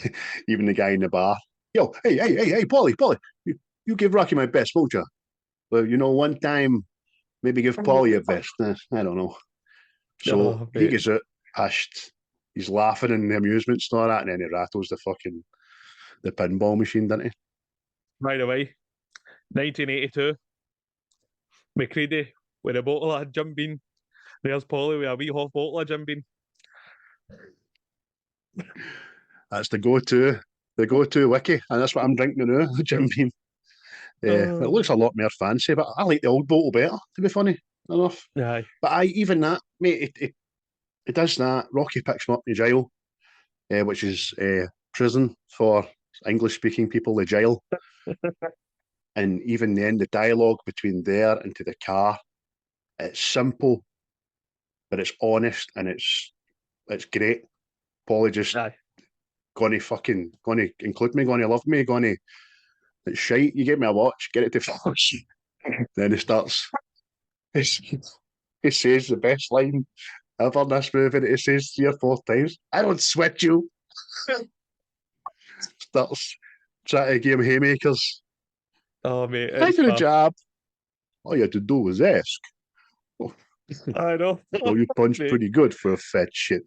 even the guy in the bar, yo, hey, Paulie, you give Rocky my best, won't you? Well, you know, one time, maybe give Paulie your best. I don't know. So he gets out, pissed. He's laughing in the amusement store at, and then he rattles the pinball machine, doesn't he? By the way, 1982, McCready with a bottle of Jim Beam. There's Paulie with a wee half bottle of Jim Beam. That's the go-to wiki, and that's what I'm drinking now, the Jim Beam. It looks a lot more fancy, but I like the old bottle better, to be funny enough. Aye. But even that, mate, it does that. Rocky picks him up in jail, which is prison for English-speaking people, the jail. And even then, the dialogue between there and to the car, it's simple, but it's honest and it's great. Paulie just gonna include me, gonna love me, it's shite. You get me a watch, get it to finish. Then he starts. He says the best line ever in this movie that he says 3 or 4 times. I don't sweat you. Starts trying to give him haymakers. Oh, mate. Thank you for the job. All you had to do was ask. Oh. I know. So you punched pretty good for a fat shit.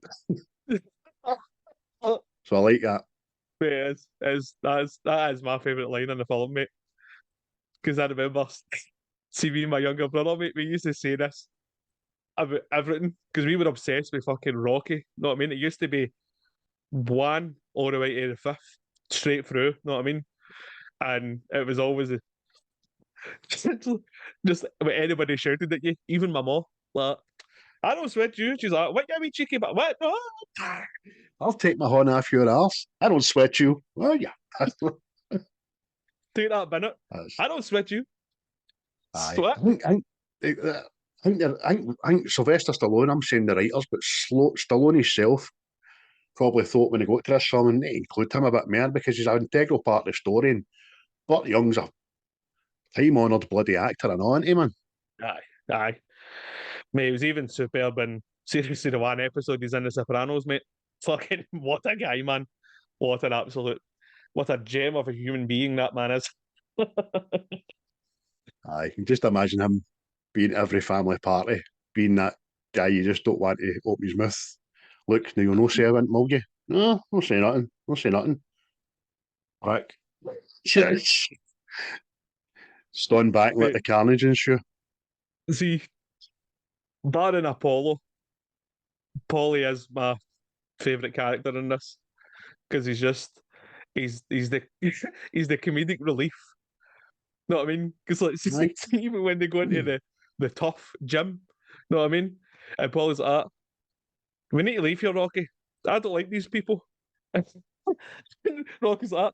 So I like that. Mate, that is my favourite line in the film, mate. Because I remember, see me and my younger brother, mate, we used to say this about everything. Because we were obsessed with fucking Rocky. You know what I mean? It used to be 1 all the way to the 5th, straight through. You know what I mean? And it was always just when anybody shouted at you, even my mom, like, I don't sweat you. She's like, what, you wee cheeky, but what? No. I'll take my horn off your ass. I don't sweat you. Well, yeah. Take that minute. I don't sweat you. Sweat. I think Sylvester Stallone, I'm saying the writers, but Stallone himself probably thought when he got to this film, they include him a bit more because he's an integral part of the story. And Burt Young's a time-honoured bloody actor, and on, man. Aye. Mate, he was even superb in seriously the one episode he's in The Sopranos, mate. Fucking what a guy, man. What a gem of a human being that man is. I can just imagine him being every family party, being that guy you just don't want to open his mouth Look, now you'll no say I went, will you? No, no say nothing. No say nothing. Right. Stand back, let the carnage ensue. See, barring Apollo, Paulie is my favourite character in this because he's the he's the comedic relief. Know what I mean? Because like Right. even when they go into the tough gym, know what I mean? And Paulie's like, we need to leave here, Rocky. I don't like these people. Rocky's like,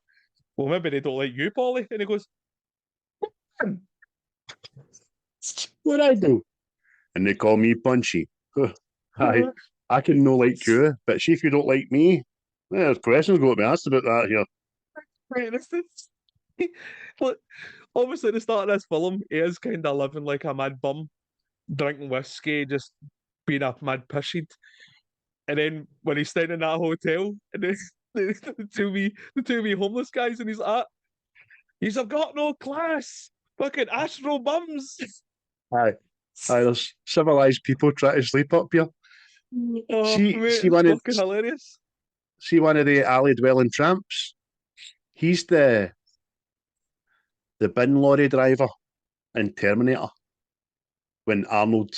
well, maybe they don't like you, Paulie. And he goes, What I do? And they call me Punchy. I can no like you, but see if you don't like me, there's questions going to be asked about that here. right, look, obviously at the start of this film, he is kind of living like a mad bum, drinking whiskey, just being a mad pisshead. And then when he's staying in that hotel, and the two wee homeless guys, and he's like, he's got no class, fucking astro bums. Aye, there's civilised people trying to sleep up here. Oh, See, mate, see it's one of fucking hilarious. see one of the alley dwelling tramps. He's the bin lorry driver in Terminator. When Arnold,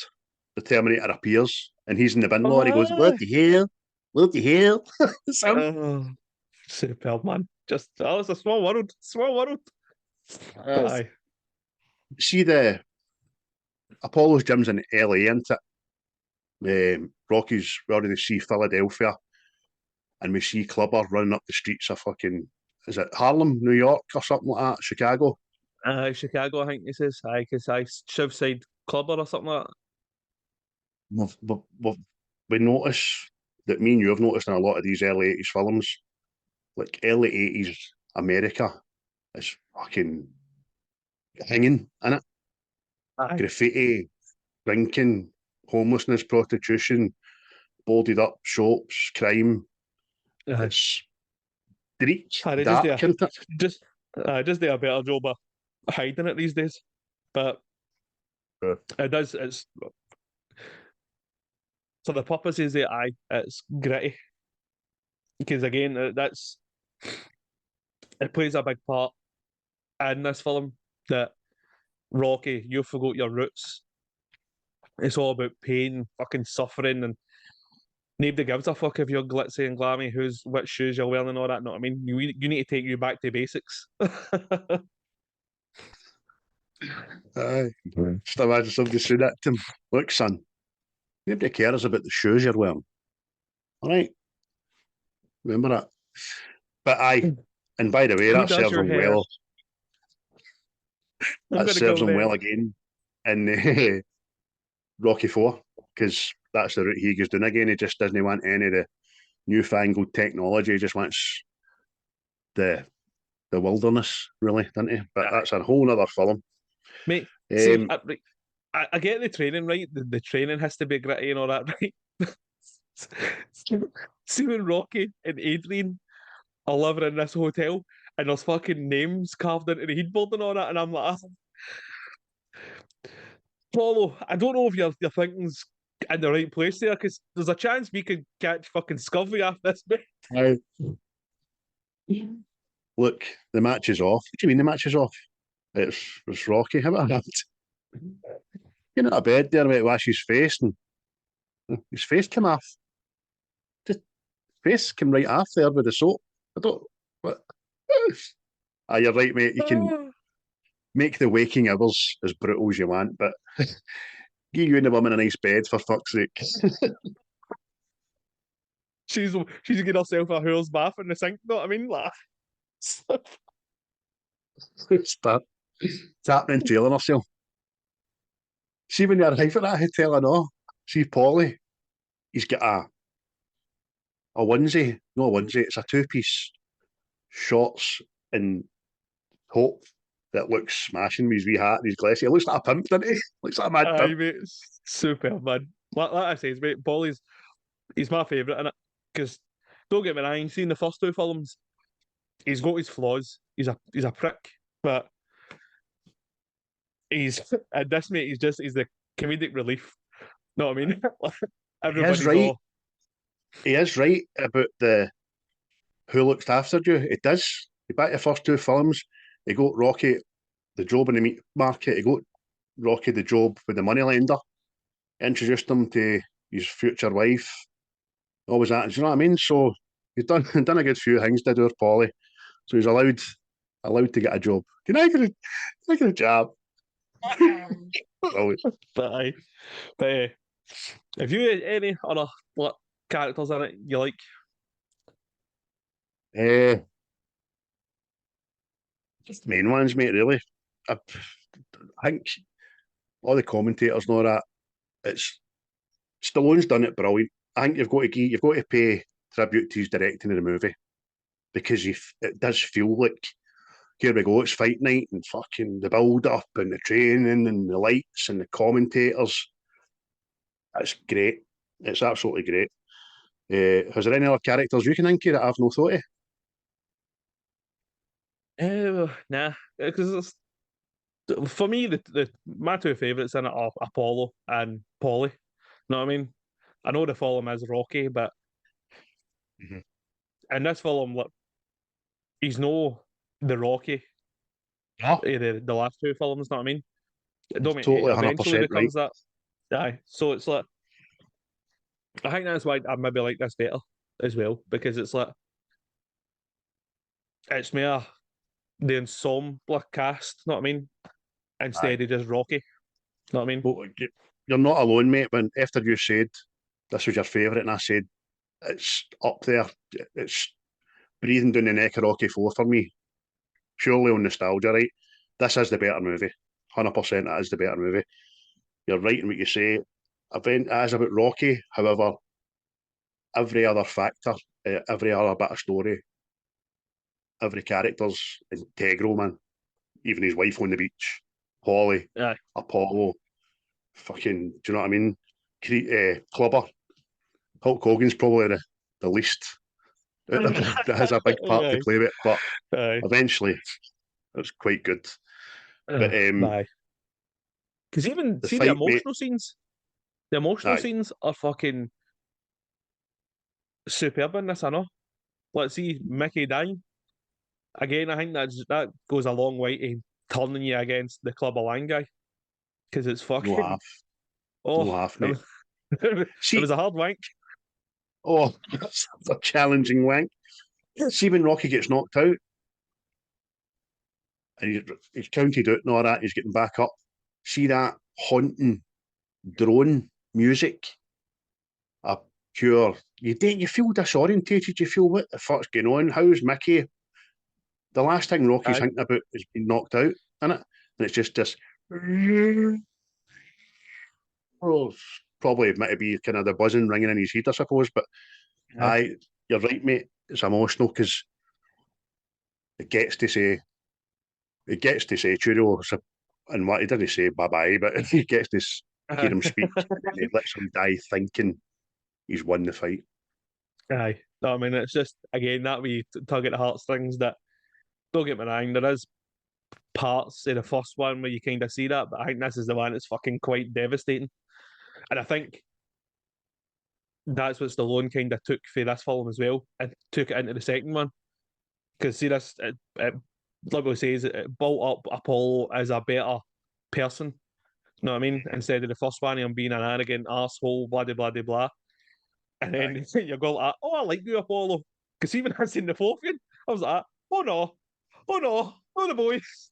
the Terminator, appears and he's in the bin lorry, he goes, "What the hell? What the hell?" Oh, superb, man. Just, it's a small world. Small world. Aye. See the Apollo's gym's in LA, isn't it? Rocky's, we already see Philadelphia, and we see Clubber running up the streets of fucking, is it Harlem, New York, or something like that? Chicago. Chicago, I think he says. Aye, because Shiveside Clubber or something like We notice that me and you have noticed in a lot of these early 80s films, like early 80s America is fucking hanging in it. that. Aye. Graffiti, drinking, homelessness, prostitution, boarded up shops, crime. Aye. It's street Aye, dark, isn't it? Just do a better job of hiding it these days. But it does, it's for the purposes of it's gritty. Because again, it plays a big part in this film that Rocky, you forgot your roots. It's all about pain, fucking suffering, and nobody gives a fuck if you're glitzy and glammy, which shoes you're wearing and all that. Know what I mean? You need to take you back to basics. Aye. Just imagine somebody saying that to him. Look, son, nobody cares about the shoes you're wearing. All right? Remember that. But aye, and by the way, Who that does serves your him hair? well. I'm That gonna serves go him there. well again in Rocky 4, because that's the route he goes down again. He just doesn't want any of the newfangled technology. He just wants the wilderness, really, doesn't he? But that's a whole other film. Mate, see, Um, I get the training, right? The training has to be gritty and all that, right? See when Rocky and Adrien are living in this hotel and there's fucking names carved into the headboard and all that, and I'm like, Paulo, I don't know if your thinking's in the right place there, because there's a chance we could catch fucking scurvy after this bit. aye. Look, the match is off. What do you mean the match is off? It's Rocky. How about that? Get out of bed there, mate, wash his face, and his face came off. Just face came right off there with the soap. I don't. What? You're right, mate. You can make the waking hours as brutal as you want, but give you and the woman a nice bed, for fuck's sake. She's getting herself a hurl's bath in the sink, know what I mean? Like, Start tapping and trailing herself. See when you arrive at that hotel, I know. See Paulie, he's got a onesie, no a onesie, it's a two-piece shorts and top that looks smashing with his wee hat and his glasses. He looks like a pimp, doesn't he? Looks like a mad aye, pimp. mate, super, man. Like I say, mate, Paulie's he's my favourite in it. Because don't get me wrong, you've seen the first two films, he's got his flaws. He's a prick, but he's at this, mate. He's the comedic relief. Know what I mean? Everybody's right. all he is right about the who looks after you. It does. You back the first two films, he got Rocky the job in the meat market, he got Rocky the job with the moneylender, introduced him to his future wife, always that. Do you know what I mean? So he's done done a good few things to do with Paulie. So he's allowed to get a job. Can I get a job? Brilliant. But aye. But have you had any other like, characters in it you like? Eh, just the main ones, mate, really. I think all the commentators know that. It's Stallone's done it brilliant. I think you've got to pay tribute to his directing of the movie because it does feel like here we go, it's fight night and fucking the build up and the training and the lights and the commentators. It's great. It's absolutely great. Has there any other characters you can think of that I've no thought of? Nah, because for me, my two favourites in it are Apollo and Paulie. Know what I mean? I know the film is Rocky, but Mhm. in this film, like, he's no the Rocky Yeah, the last two films. Know what I mean? Don't mean he totally eventually 100% right. becomes that. Aye, so it's like I think that's why I maybe like this better as well because it's like it's more the ensemble cast. Know what I mean? Aye. Instead of just Rocky. Know what I mean? But you're not alone, mate. When after you said this was your favourite, and I said it's up there, it's breathing down the neck of Rocky Four for me. Purely on nostalgia, right? This is the better movie. 100% it is the better movie. You're right in what you say. Event it is about Rocky, however, every other factor, every other bit of story, every character's integral, man. Even his wife on the beach, Paulie, Aye. Apollo, fucking, do you know what I mean? Clubber, Hulk Hogan's probably the least that has a big part to Aye. play with, but Aye. eventually it's quite good. But Aye. Because even the see the fight, mate, emotional aye, scenes are fucking superb in this. I know. Let's see Mickey dying again. I think that goes a long way to turning you against the Club of Land guy because it's no fucking half, no oh half, it mate. was, it See, was a hard wank. oh, that's a challenging wank. See when Rocky gets knocked out and he's counted out and all that, he's getting back up. See that haunting drone music? A pure. You feel disorientated. You feel what the fuck's going on? How's Mickey? The last thing Rocky's Aye. thinking about is being knocked out, in it, and it's just this. Oh, probably meant to be kind of the buzzing ringing in his head, I suppose. But Aye. you're right, mate. It's emotional because it gets to say cheerio, and what he didn't say bye bye, but he gets to hear him speak, and he lets him die thinking he's won the fight. Aye. No, I mean it's just again that we tug at the heartstrings. That don't get me wrong, there is parts in the first one where you kind of see that, but I think this is the one that's fucking quite devastating. And I think that's what Stallone kind of took for this film as well and took it into the second one. Because see, like we say, it built up Apollo as a better person. You know what I mean? Instead of the first one, him being an arrogant asshole, blah blah blah blah. And then you go like, "Oh, I like you, Apollo." Because even I seen the fourth one, I was like, "Oh no, oh no, oh the boys."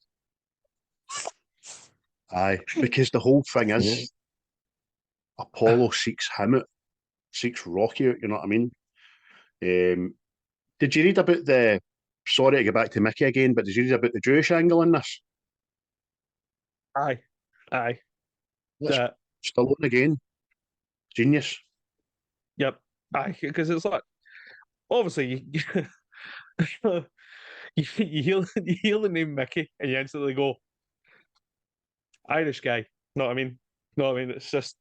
Aye, because the whole thing is Apollo seeks him out, seeks Rocky out. You know what I mean? Did you read about the? Sorry to get back to Mickey again, but did you read about the Jewish angle in this? Aye, aye. That's Stallone again, genius. Yep, aye. Because it's like obviously you hear the name Mickey and you instantly go Irish guy. Know what I mean? Know what I mean? It's just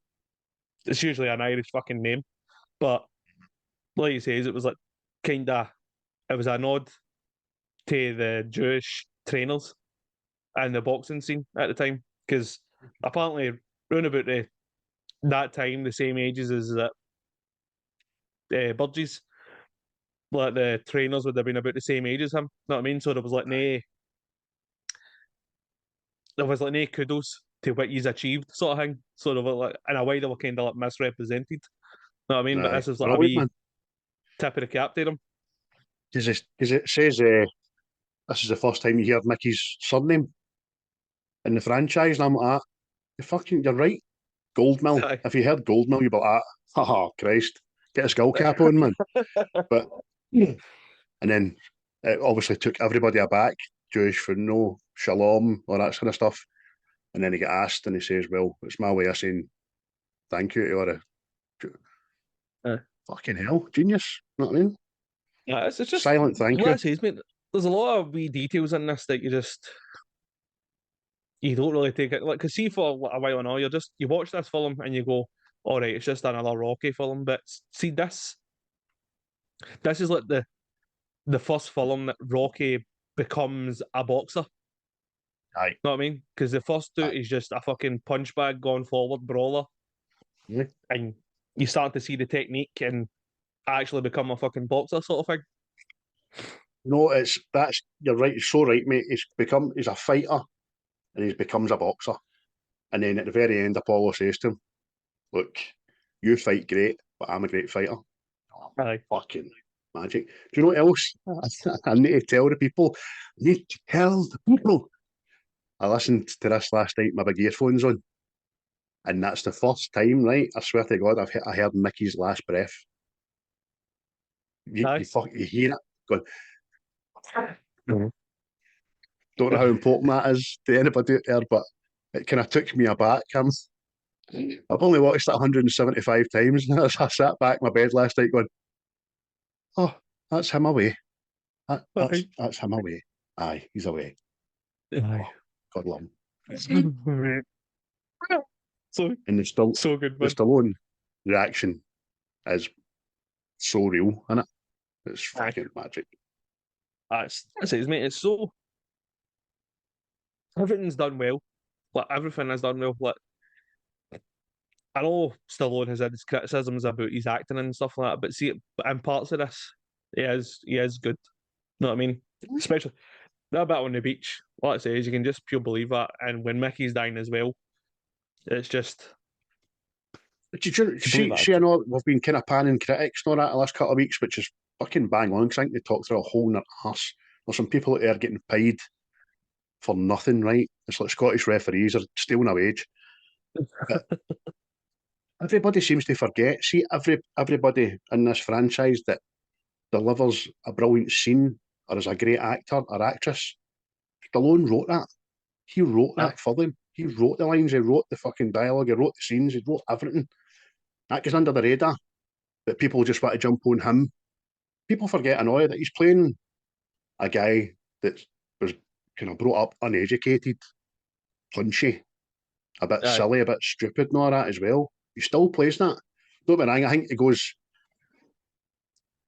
it's usually an Irish fucking name, but like he says, it was like kinda it was a nod to the Jewish trainers and the boxing scene at the time because apparently round about that time, the same ages as that Burgess. Like the trainers would have been about the same age as him. Know what I mean? So there was like no kudos to what he's achieved, sort of thing. So they were like in a way they were kind of like misrepresented. Know what I mean? But Aye. this is like a Brilliant, wee man. tip of the cap to them. Because it says this is the first time you hear Mickey's surname in the franchise, and I'm like, you're right. Goldmill. Aye. If you heard Goldmill, you'd be like, oh, Christ, get a skull cap on, man. But, and then it obviously took everybody aback, Jewish for no, shalom, all that kind of stuff. And then he got asked, and he says, well, it's my way of saying thank you to fucking hell, genius. You know what I mean? Yeah, it's just Silent thank well, you. that says, mate, there's a lot of wee details in this that you don't really take it like because see for a while now you watch this film and you go, all right, it's just another Rocky film, but see this is like the first film that Rocky becomes a boxer. Aye. Know what I mean? Because the first two is just a fucking punch bag going forward brawler, Yeah. and you start to see the technique and actually become a fucking boxer sort of thing. No, you're right, he's so right, mate. He's a fighter and he becomes a boxer. And then at the very end, Apollo says to him, look, you fight great, but I'm a great fighter. Aye. Fucking magic. Do you know what else? I need to tell the people. I need to tell the people. I listened to this last night, my big earphones on. And that's the first time, right? I swear to God, I heard Mickey's last breath. You hear it going. Don't know how important that is to anybody out there, but it kind of took me aback. I've only watched it 175 times. And I sat back in my bed last night going, oh, that's him away. That's him away. Aye, he's away. Aye. Oh, God love him. So And so good, the man. Stallone reaction is so real, isn't it? It's fucking magic. That's it, mate. It's so everything's done well. Like everything is done well. Like I know Stallone has had his criticisms about his acting and stuff like that, but see, in parts of this, he is good. You know what I mean? Especially that bit on the beach. Like I say, you can just pure believe that. And when Mickey's dying as well, it's just. I know we've been kind of panning critics and all that the last couple of weeks, which is fucking bang on, because I think they talk through a hole in their arse. There's some people out there getting paid for nothing, right? It's like Scottish referees are stealing a wage. But everybody seems to forget. See, everybody in this franchise that delivers a brilliant scene or is a great actor or actress, Stallone wrote that. He wrote that for them. He wrote the lines, he wrote the fucking dialogue, he wrote the scenes, he wrote everything. That goes under the radar. But people just want to jump on him. People forget annoyed that he's playing a guy that was kind of brought up uneducated, punchy, a bit silly, a bit stupid and all that as well. He still plays that. Don't be wrong, I think he goes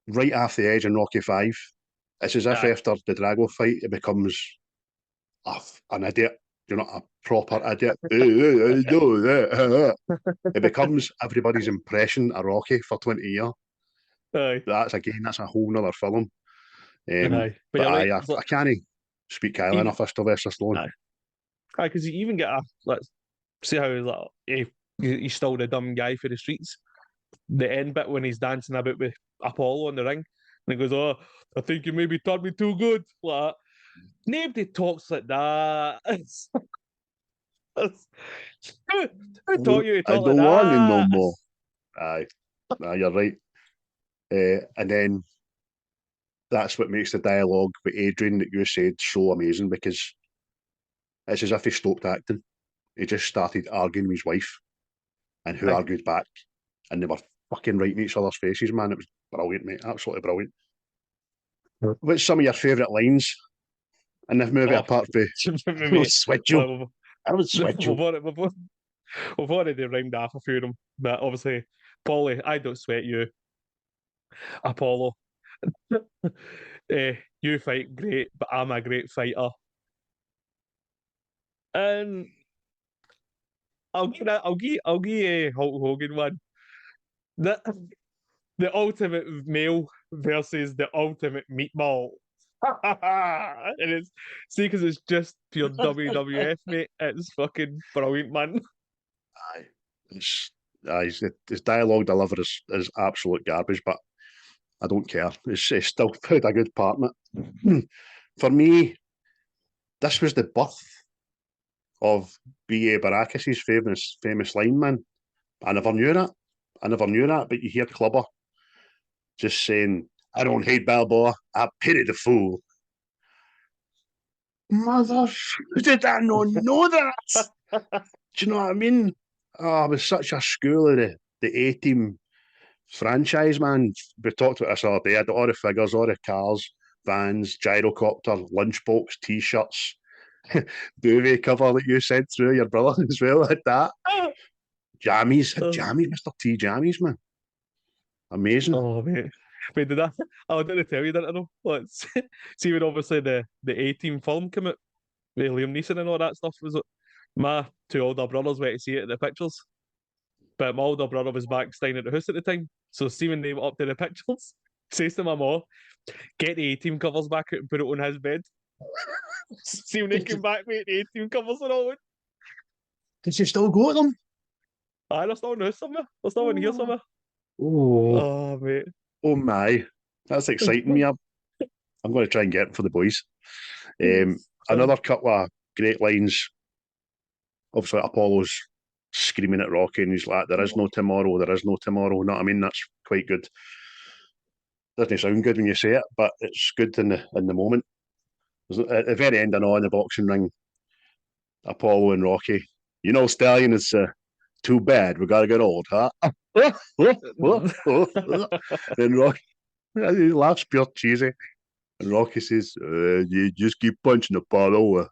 right off the edge in Rocky 5. It's as if after the Drago fight, it becomes an idiot. You're not a proper idiot. It becomes everybody's impression of Rocky for 20 years. Aye. That's a whole nother film. But I can't speak highly enough of Sylvester Stallone. Aye, because you even get let's see how he's still the dumb guy for the streets. The end bit when he's dancing about with Apollo on the ring, and he goes, "Oh, I think you maybe taught me too good." Like, nobody talks like that. Who taught you to talk like that? I don't want to no more. Aye, you're right. And then that's what makes the dialogue with Adrien that you said so amazing, because it's as if he stopped acting. He just started arguing with his wife, and who argued back, and they were fucking right in each other's faces, man. It was brilliant, mate. Absolutely brilliant. What's some of your favourite lines in this movie apart from I would switch you? I would switch you. We've already rhymed off a few of them, but obviously, Paulie, I don't sweat you. Apollo, you fight great, but I'm a great fighter. And I'll give Hulk Hogan one. The ultimate male versus the ultimate meatball. And it's see because it's just pure WWF, mate. It's fucking brilliant, man. Aye, his dialogue delivery is absolute garbage, but I don't care. It's still played a good part in it. For me, this was the birth of B.A. Baracus's famous line, man. I never knew that. But you hear Clubber just saying, I don't hate Balboa, I pity the fool. Mother, did I not know that? Do you know what I mean? Oh, I was such a school of the A-team franchise, man. We talked about this all day. I had all the figures, all the cars, vans, gyrocopter, lunchbox, t-shirts, duvet cover that you sent through your brother as well. Had that. Jammies, Mr. T jammies, man. Amazing. Oh, mate. Wait, did I? I didn't tell you, didn't I know? Let's see when obviously the A-team film came out with Liam Neeson and all that stuff. Was it? My two older brothers went to see it at the pictures, but my older brother was back staying at the house at the time. So see when they went up to the pictures, says to my mom, get the A-team covers back out and put it on his bed. See when they came back, mate, the A-team covers and all. Did you still go to them? Aye, they're still in the house somewhere. They're still in here somewhere. Oh, mate. Oh my, that's exciting me. I'm going to try and get them for the boys. Another couple of great lines. Obviously, Apollo's screaming at Rocky, and he's like, "There is no tomorrow. There is no tomorrow." You know what I mean? That's quite good. Doesn't sound good when you say it, but it's good in the moment. At the very end, I know in the boxing ring, Apollo and Rocky. You know, Stallion is too bad. We got to get old, huh? And Rocky, he laughs pure cheesy. And Rocky says, you just keep punching Apollo.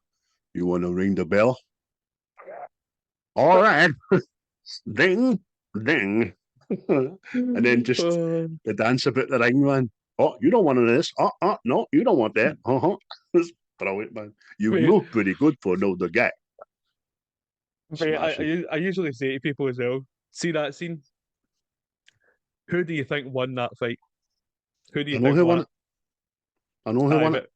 You want to ring the bell? All right. Ding, ding. And then just the dance about the ring, man. Oh, you don't want this. No, you don't want that. It's brilliant, man. You look pretty good for an older guy. I usually say to people as well, see that scene? Who do you think won that fight? Who do you think won it? I know who won it.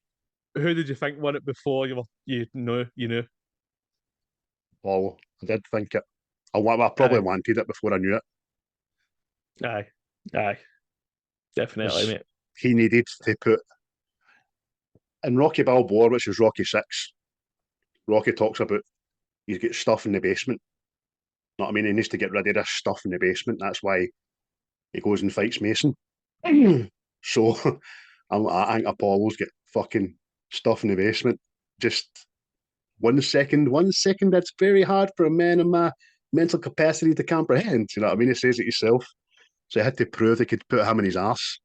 Who did you think won it before you knew? Oh, I did think it. I probably wanted it before I knew it. Aye. Definitely, mate. He needed to put in Rocky Balboa, which is Rocky 6, Rocky talks about he's got stuff in the basement. You know what I mean? He needs to get rid of this stuff in the basement. That's why he goes and fights Mason. So I think Apollo's got fucking stuff in the basement. Just 1 second. That's very hard for a man of my mental capacity to comprehend. You know what I mean? He says it himself. So he had to prove they could put him in his ass.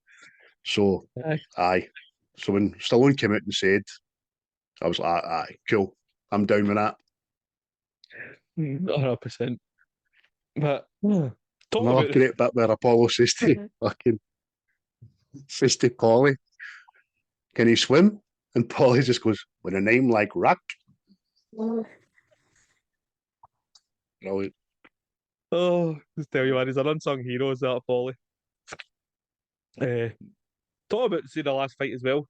So, aye. So when Stallone came out and said, I was like, aye, cool. I'm down with that. 100%. But another great bit where Apollo says to Paulie, can he swim? And Paulie just goes, with a name like Rock. Brilliant. Oh, just tell you what, he's an unsung hero, is that Paulie? Talk about the last fight as well.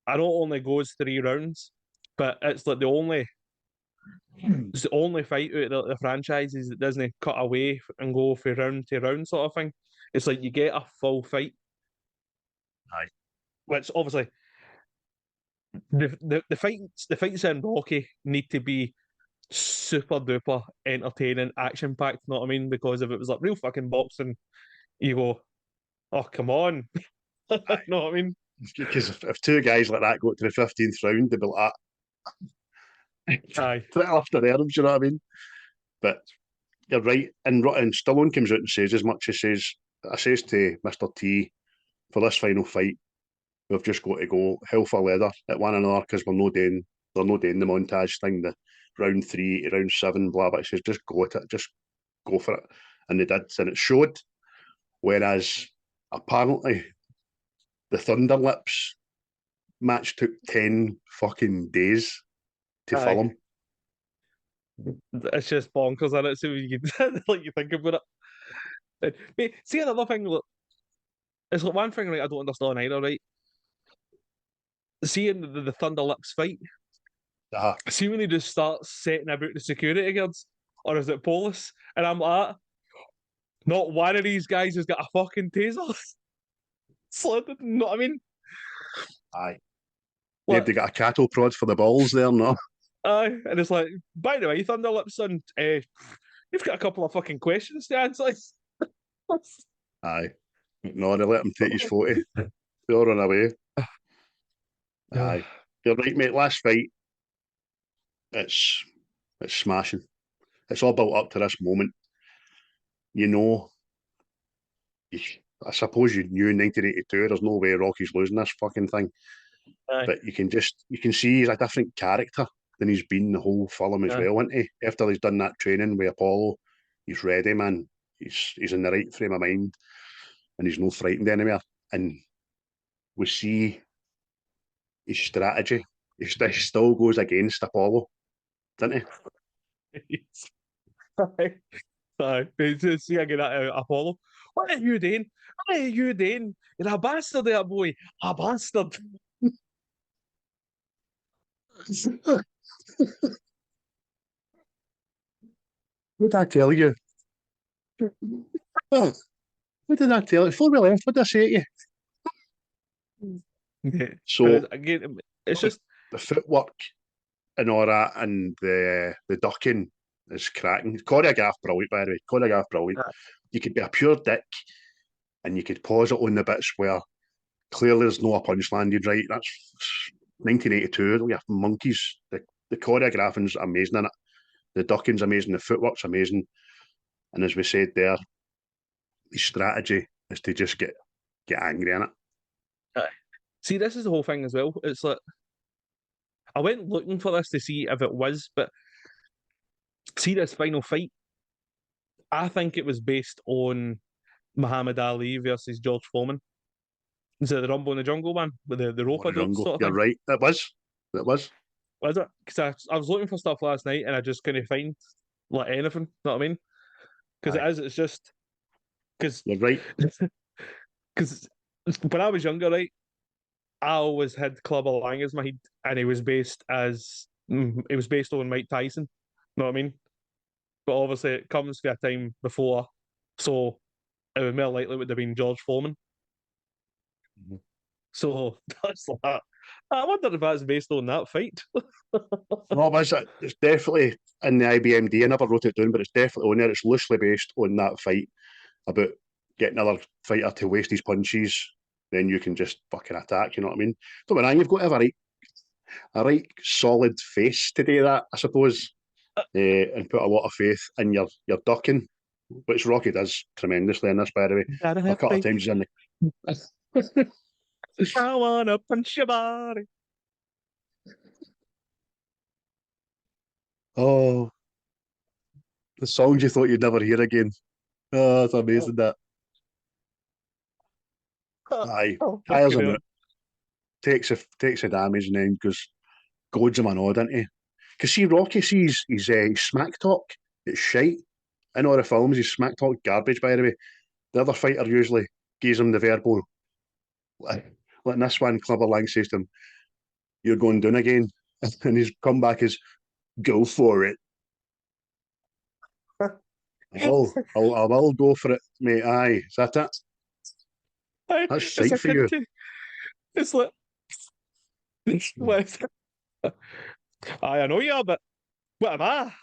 I know it only goes 3 rounds, but it's like it's the only fight out of the franchises that doesn't cut away and go from round to round sort of thing. It's like you get a full fight. Aye. Which obviously the fights in Rocky need to be super duper entertaining, action packed, you know what I mean? Because if it was like real fucking boxing, you go, oh come on. You know what I mean? Because if 2 guys like that go to the 15th round, they'd be like, aye. After arms, you know what I mean? But you're right. And Stallone comes out and says as much. He says, I says to Mr. T, for this final fight, we've just got to go hell for leather at one another because they're not doing the montage thing, the round 3 to round 7, blah blah. He says, just go at it, just go for it. And they did, and it showed. Whereas apparently the Thunder Lips match took 10 fucking days to film. It's just bonkers, isn't it? So you like you think about it. Mate, see another thing. Look, it's like one thing, right? I don't understand either, right? Seeing the Thunder Lips fight. See when he just starts setting about the security guards, or is it police? And I'm like, not one of these guys has got a fucking taser. So, you know what I mean? Aye. Like, Maybe got a cattle prod for the balls there, no? aye, and it's like, by the way, Thunderlips son, you've got a couple of fucking questions to answer. Aye. No, they let him take his 40. They'll run away. Aye. You're right, mate. Last fight, it's smashing. It's all built up to this moment. You know, I suppose you knew in 1982 there's no way Rocky's losing this fucking thing. Aye. But you can see he's a different character than he's been the whole film as well, isn't he? After he's done that training with Apollo, he's ready, man. He's in the right frame of mind, and he's not frightened anywhere. And we see his strategy. He still goes against Apollo, doesn't he? Aye. Aye. See again at Apollo. What are you doing? What are you doing? You're a bastard there, boy. A bastard. What did I tell you? Oh, what did I tell you? Before we left, what did I say to you? Yeah. So Again, it's just the footwork and all that, and the ducking is cracking. Choreographed brilliant, by the way. Choreographed brilliant. You could be a pure dick, and you could pause it on the bits where clearly there's no a punch landed right. That's 1982. We have monkeys. The choreographing's amazing in it. The ducking's amazing. The footwork's amazing. And as we said there, the strategy is to just get angry in it. see, this is the whole thing as well. It's like I went looking for this to see if it was, but see this final fight. I think it was based on Muhammad Ali versus George Foreman. Is it the Rumble in the Jungle one with the rope Jungle. sort of You're thing? right. It was. Was it? Because I was looking for stuff last night and I just couldn't find like anything. Know what I mean? Because it is. It's just because You're right. because when I was younger, right, I always had Clubber Lang as my head, and he was based on Mike Tyson. Know what I mean? But obviously, it comes for a time before, so it would more likely would have been George Foreman. Mm-hmm. So that's like, I wonder if that's based on that fight. No, it's definitely in the IBMD. I never wrote it down, but it's definitely on there. It's loosely based on that fight about getting another fighter to waste his punches. Then you can just fucking attack. You know what I mean? Don't be wrong. You've got to have a right solid face to do that, I suppose, and put a lot of faith in your ducking, which Rocky does tremendously in this, by the way. A couple of times he's in the. I wanna punch your body. Oh, the songs you thought you'd never hear again. Oh, it's amazing that. Aye, tires him out, takes the damage, and then goads him an odd, doesn't he? Because see, Rocky sees his smack talk. It's shite. In all the films, his smack talk garbage. By the way, the other fighter usually gives him the verbal. Like in this one, Clubber Lang says to him, "You're going down again," and his comeback is, "Go for it." I will go for it, mate. Aye, is that it? That's shite for you. It's like, I know you are, but what am I?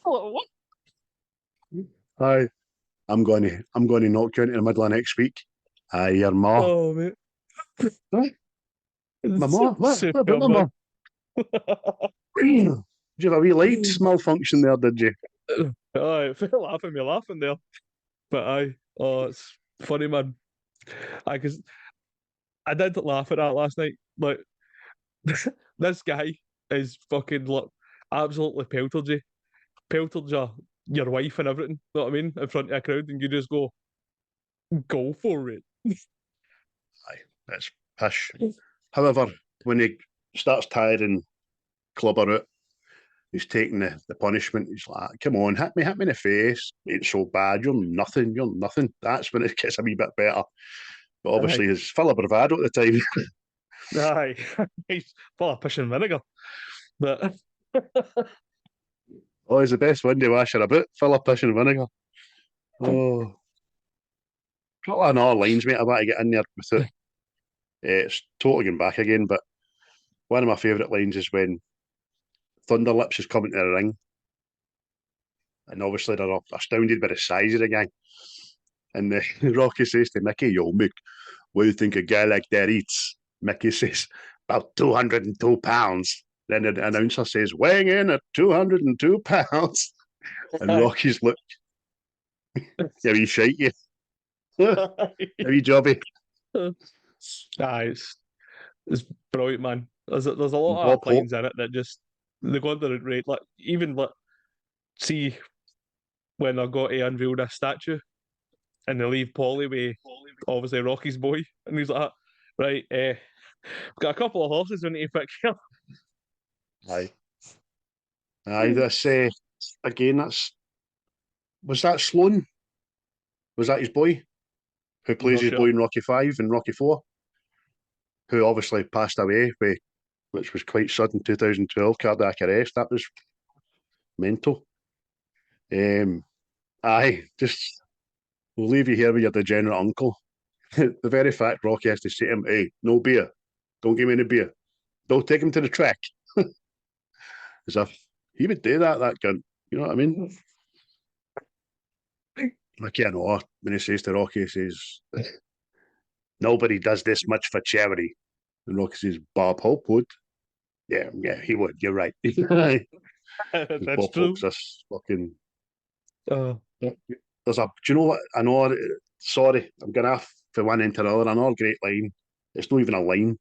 What? Aye, I'm going to knock you into the middle of next week. Aye, your ma. Oh, mate. Aye. My ma? What about my ma? Did you have a wee light malfunction there, did you? Aye, if you're laughing, you're laughing there. But aye, oh, it's funny, man. Because I did laugh at that last night. Like, this guy is fucking, look, absolutely pelted your wife and everything, know what I mean, in front of a crowd, and you just go for it. Aye, that's pish. However, when he starts tiring Clubber out, He's taking the punishment. He's like, come on, hit me in the face. Ain't so bad. You're nothing. You're nothing. That's when it gets a wee bit better. But obviously, he's full of bravado at the time. Aye, he's full of piss and vinegar. But Oh, he's the best windy washer about. Full of piss and vinegar. Oh. Couple of other lines, mate, I want to get in there with it. It's totally going back again, but one of my favourite lines is when Thunderlips is coming to the ring, and obviously they're astounded by the size of the guy. And Rocky says to Micky, yo, Mick, what do you think a guy like that eats? Micky says, about 202 pounds. Then the announcer says, weighing in at 202 pounds. And Rocky's look, yeah, you shite you. How you jobby? aye, it's brilliant, man. There's a lot of lines in it that just they go under the rate. Like even see when they're going to unveil this statue and they leave Paulie with obviously Rocky's boy, and he's like, right, got a couple of horses we need to pick here. Aye, that's again. Was that Stallone? Was that his boy who plays his boy in Rocky 5 and Rocky 4? Who obviously passed away, which was quite sudden. 2012 cardiac arrest. That was mental. Aye, just we'll leave you here with your degenerate uncle. The very fact Rocky has to say to him, "Hey, no beer. Don't give me any beer. Don't take him to the track." As if he would do that gun. You know what I mean? I can't know when he says to Rocky, he says, nobody does this much for charity. And Rocky says, Bob Hope would. Yeah, he would. You're right. That's Bob true. Hope's this fucking. There's a. Do you know what? I know. Sorry, I'm going off for one into the other. Another great line. It's not even a line.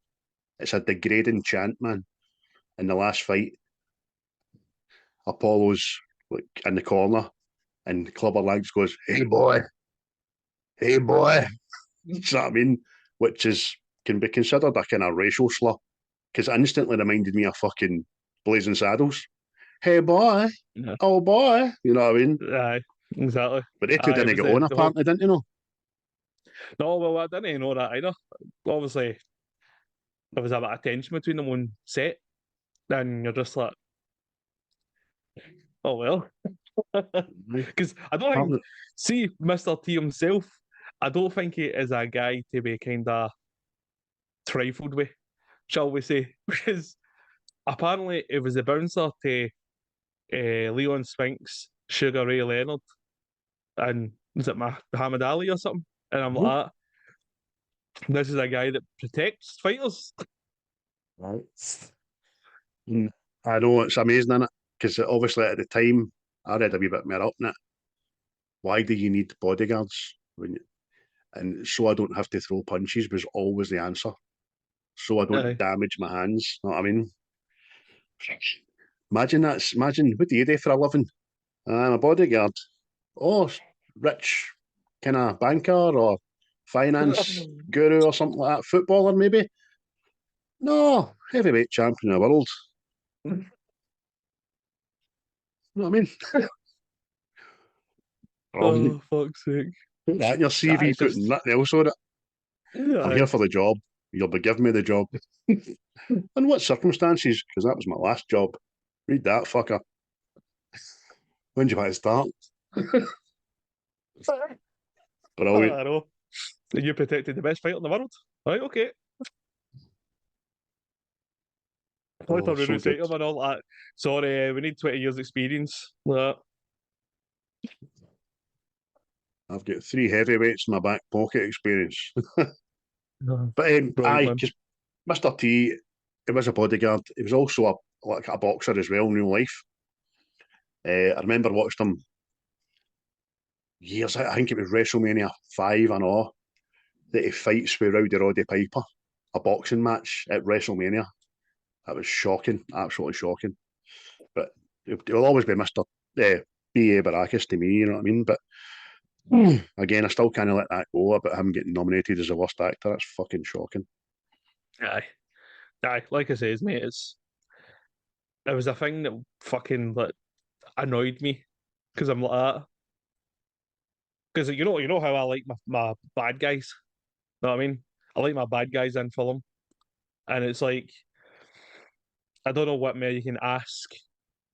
It's a degrading chant, man. In the last fight, Apollo's like in the corner, and Clubber Langs goes, "Hey boy, hey boy." You know what I mean? Which can be considered a kind of racial slur, because it instantly reminded me of fucking Blazing Saddles. Hey boy, oh boy, you know what I mean? Aye, exactly. But they two didn't get on apparently, didn't you know? No, well, I didn't know that either. Obviously, there was a bit of tension between them on set, and you're just like, oh well. Because I don't think, see, Mr. T himself, I don't think he is a guy to be kind of trifled with, shall we say? Because apparently it was the bouncer to Leon Spinks, Sugar Ray Leonard, and was it Muhammad Ali or something? And I'm like, this is a guy that protects fighters. Right. I know, it's amazing, isn't it? Because obviously at the time, I read a wee bit more up in it. Why do you need bodyguards? And so I don't have to throw punches was always the answer. So I don't damage my hands. You know what I mean? Imagine what do you do for a living? I'm a bodyguard. Oh, rich kind of banker or finance guru or something like that. Footballer maybe? No, heavyweight champion of the world. You know what I mean? Oh, fuck's sake. That your CV putting nothing else on it. I'm here for the job. You'll be giving me the job. In what circumstances? Because that was my last job. Read that, fucker. When do you want to start? Brilliant. I know. You protected the best fighter in the world. Right, okay. I thought we were saying and all that. Sorry, we need 20 years experience. I've got 3 heavyweights in my back pocket experience. But because Mr. T, he was a bodyguard. He was also a boxer as well in real life. I remember watching him years. I think it was WrestleMania 5 and all that he fights with Rowdy Roddy Piper, a boxing match at WrestleMania. That was shocking, absolutely shocking. But it will always be Mr. B.A. Baracus to me, you know what I mean? But again, I still can't let that go about him getting nominated as the worst actor. That's fucking shocking. Aye, like I says, mate, it was a thing that fucking like annoyed me because I'm like that. Because you know how I like my bad guys. Know what I mean? I like my bad guys in film, and it's like I don't know what more you can ask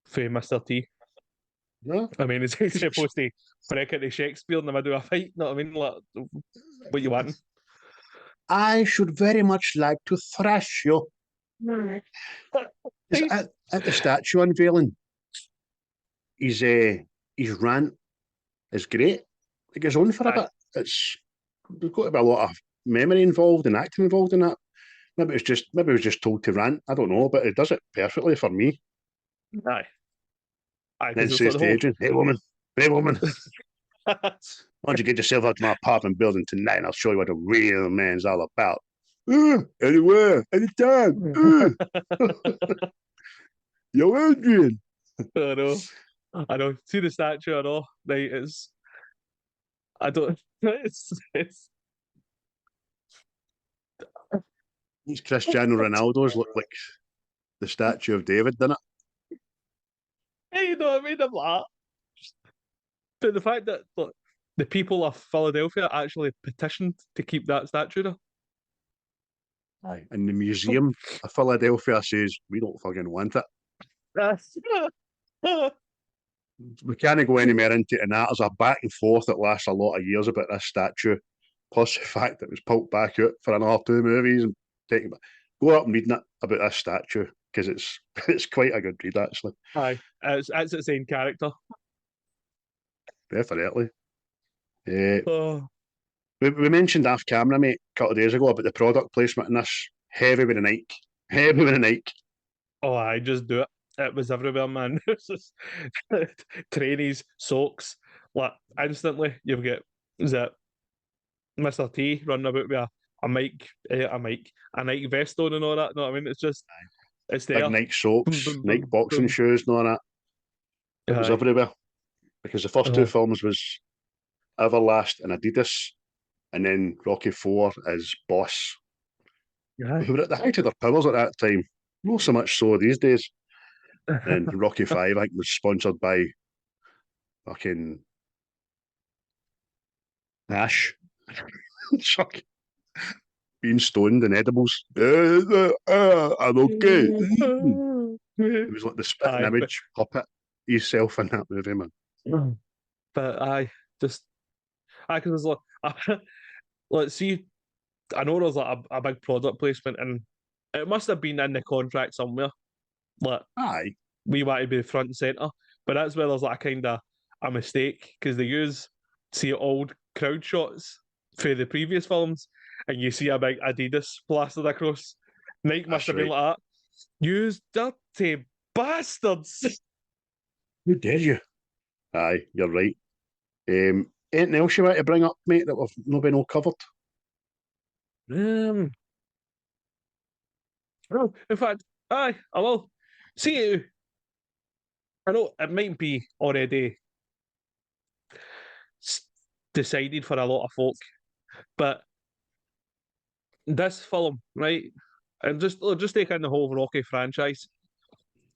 for Mr. T. Yeah. I mean, is he supposed to break into Shakespeare in the middle of a fight? Know what I mean? Like, what you want? I should very much like to thrash you. At the statue unveiling, his rant is great. It goes on for a bit. There's got to be a lot of memory involved and acting involved in that. Maybe it was just told to rant. I don't know, but it does it perfectly for me. Aye. Then Because says to Adrien, hey woman, why don't you get yourself out to my apartment building tonight and I'll show you what a real man's all about. Anywhere, anytime. Yo, Adrien. I know. See the statue and all. Like, I don't. It's. These Cristiano Ronaldo's look like the statue of David, doesn't it? Hey, you know what I mean? I'm like, but the fact that look, the people of Philadelphia actually petitioned to keep that statue there. Aye. And the Museum of Philadelphia says, we don't fucking want it. That's We can't go any more into it than that. There's a back and forth that lasts a lot of years about this statue, plus the fact that it was pulled back out for another 2 movies and taken. Go up and reading it about this statue because it's quite a good read actually. Aye, it's its own character. Definitely. Oh, We mentioned off camera, mate, a couple of days ago about the product placement in this. Heavy with a Nike. Heavy with a Nike. oh, I just do it. It was everywhere, man. It's just trainees, socks. Like instantly, you've got is it Mr. T running about with a Nike vest on and all that. No, I mean it's just it's there. Big Nike socks, Nike boxing shoes and all that. It was everywhere. Because the first 2 films was Everlast and Adidas, and then Rocky 4 is Boss. Who were at the height of their powers at that time. Not so much so these days. And Rocky 5, I think, was sponsored by fucking Ash. Being stoned and edibles. I'm okay. It was like the spitting image puppet himself in that movie, man. But because there's like, let's see, I know there's like a big product placement, and it must have been in the contract somewhere. Like, aye, we want to be front and centre, but that's where there's like a kind of a mistake because they use old crowd shots for the previous films, and you see a big Adidas plastered across. Nike must have been like that. You dirty bastards! How dare you? Aye, you're right. Anything else you want to bring up, mate, that we've not been all covered? Oh, in fact, I will. See, I know it might be already decided for a lot of folk, but this film, right, and just take in the whole Rocky franchise.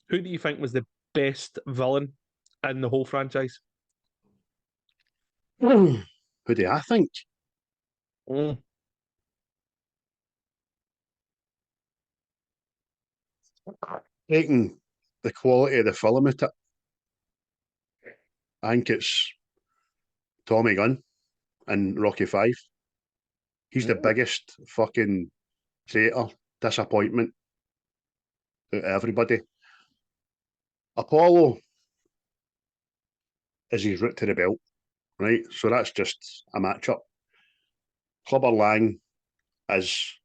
Who do you think was the best villain in the whole franchise? Who do I think? Taking the quality of the film at it, I think it's Tommy Gunn in Rocky 5. He's the biggest fucking traitor, disappointment out of everybody. Apollo is his route to the belt, right? So that's just a matchup. Clubber Lang is,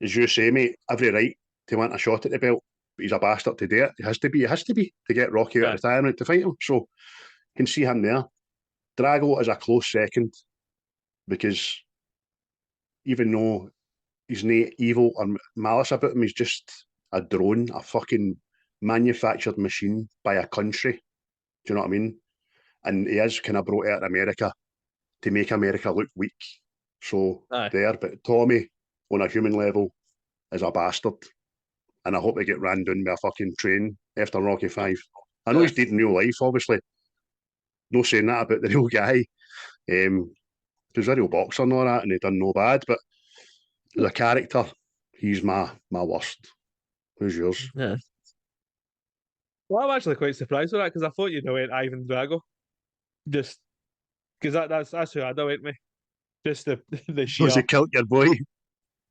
as you say, mate, every right to want a shot at the belt, but he's a bastard to do it. He has to be to get Rocky out of retirement to fight him. So you can see him there. Drago is a close second because even though he's not evil or malice about him, he's just a drone, a fucking manufactured machine by a country. Do you know what I mean? And he is kind of brought out of America to make America look weak. So there, but Tommy, on a human level, is a bastard. and I hope they get ran down by a fucking train after Rocky 5. I know he's dead in real life, obviously. No saying that about the real guy. He was a real boxer and all that, and he done no bad, but as a character, he's my worst. Who's yours? Yeah. Well, I'm actually quite surprised with that because I thought you'd have went Ivan Drago. Just because that's who I'd have went with. Just the sheer. Because he killed your boy.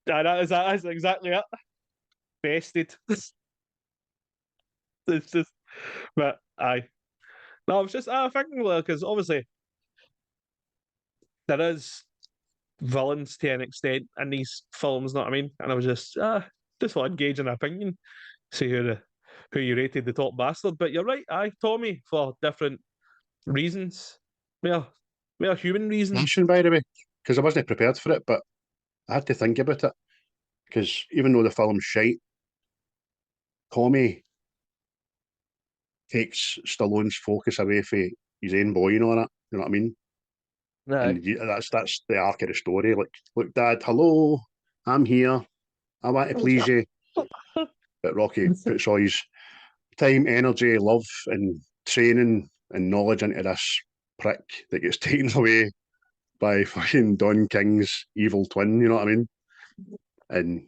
That's exactly it. Bested. It's just, but aye. No, I was just thinking because obviously there is villains to an extent in these films, know what I mean? And I was just want to gauge an opinion, see who you rated the top bastard. But you're right, Tommy, for different reasons. Mere human reasons. Nation, by the way, because I wasn't prepared for it, but I had to think about it. Because even though the film's shite, Tommy takes Stallone's focus away from his own boy and all that. You know what I mean? Aye. And that's the arc of the story. Like, look, Dad, hello, I'm here. I want to please you. But Rocky puts all his time, energy, love, and training and knowledge into this prick that gets taken away by fucking Don King's evil twin. You know what I mean? And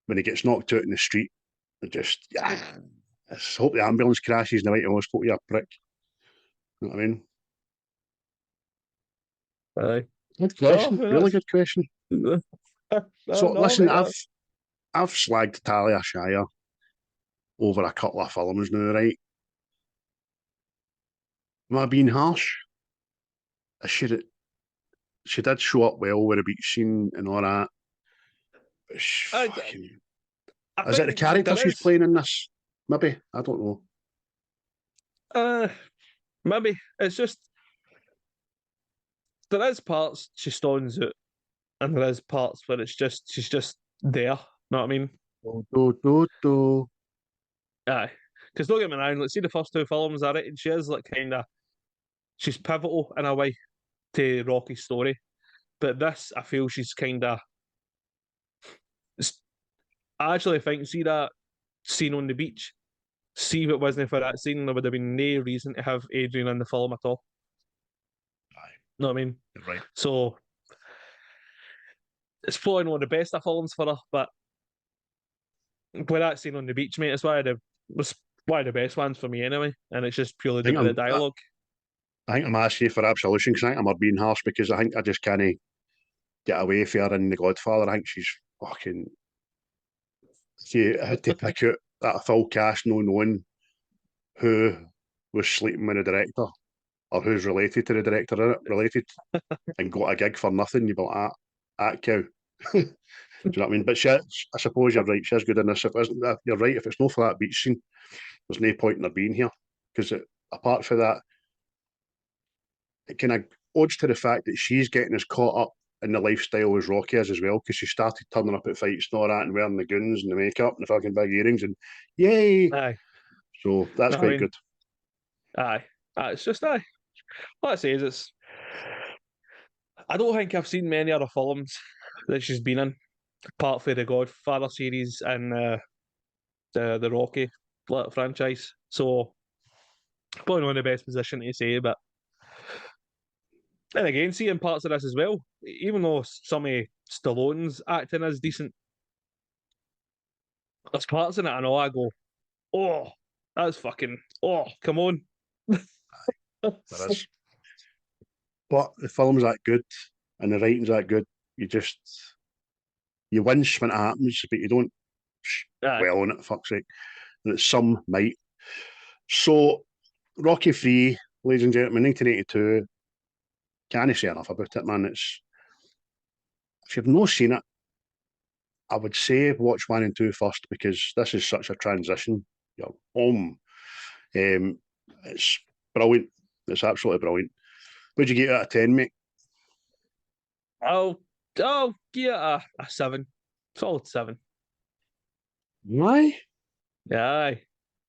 when he gets knocked out in the street, it just I hope the ambulance crashes in the way to hospital. You prick. You know what I mean? Aye. Good question. Really good question. So listen, mate, I've slagged Talia Shire over a couple of films now, right? Am I being harsh? She did show up well with a beach scene and all that. Is it the character she's playing in this? Maybe. I don't know. Maybe. It's just there is parts she stones out, and there is parts where she's just there. Know what I mean? Aye. Because don't get me wrong, let's see the first two films, I reckon she is like she's pivotal in a way to Rocky's story. But this, I feel she's I actually think, see that scene on the beach? See if it wasn't for that scene, there would have been no reason to have Adrien in the film at all. Aye. Know what I mean? You're right. So it's probably one of the best of films for her, but with that scene on the beach, mate, it's one of the best ones for me anyway, and it's just purely due to the dialogue. I think I'm asking you for absolution because I think I'm being harsh because I think I just can't get away from her in The Godfather. I think she's fucking. She had to pick out that full cast, no knowing who was sleeping with the director or who's related to the director, related, and got a gig for nothing. You bought that cow. Do you know what I mean? But I suppose you're right. She's good in this. You're right. If it's not for that beach scene, there's no point in her being here. Because apart from that, it kind of odds to the fact that she's getting as caught up in the lifestyle as Rocky is as well. Because she started turning up at fights and all that, and wearing the goons and the makeup and the fucking big earrings, and yay! Aye. So that's quite good. Aye. It's just what I say is I don't think I've seen many other films that she's been in, apart from the Godfather series and the Rocky franchise. So probably not in the best position to say, but then again, seeing parts of this as well, even though some of Stallone's acting is decent, there's parts in it I know I go, oh, that's fucking, oh, come on. There is. But the film's that good and the writing's that good. You wince when it happens, but you don't well on it, fuck's sake. And some might. So, Rocky 3, ladies and gentlemen, 1982. Can't say enough about it, man. If you've not seen it, I would say watch 1 and 2 first because this is such a transition. It's brilliant. It's absolutely brilliant. What'd you get out of 10, mate? I'll give it a 7. Solid 7. Why? Aye.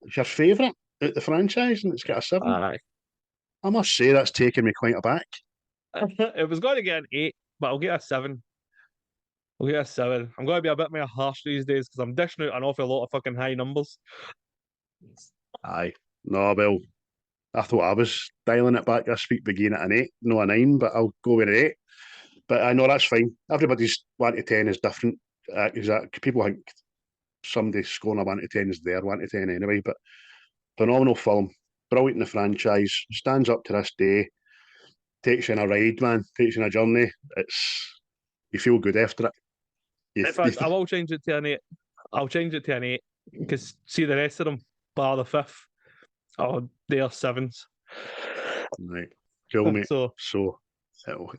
It's your favourite out the franchise and it's got a 7? Aye. I must say that's taken me quite aback. It was going to get an 8, but I'll get a 7. We'll get a 7. I'm going to be a bit more harsh these days because I'm dishing out an awful lot of fucking high numbers. Aye. No, well, I thought I was dialing it back this week, beginning at an 8, no a 9, but I'll go with an 8. But I know that's fine. Everybody's 1 to 10 is different. People think somebody scoring a 1 to 10 is their 1 to 10 anyway, but phenomenal film. Brilliant in the franchise. Stands up to this day. Takes you on a ride, man. Takes you on a journey. You feel good after it. In fact, I will change it to an 8. I'll change it to an 8 because see the rest of them, bar the 5th, they are 7s. Right. Cool, mate. So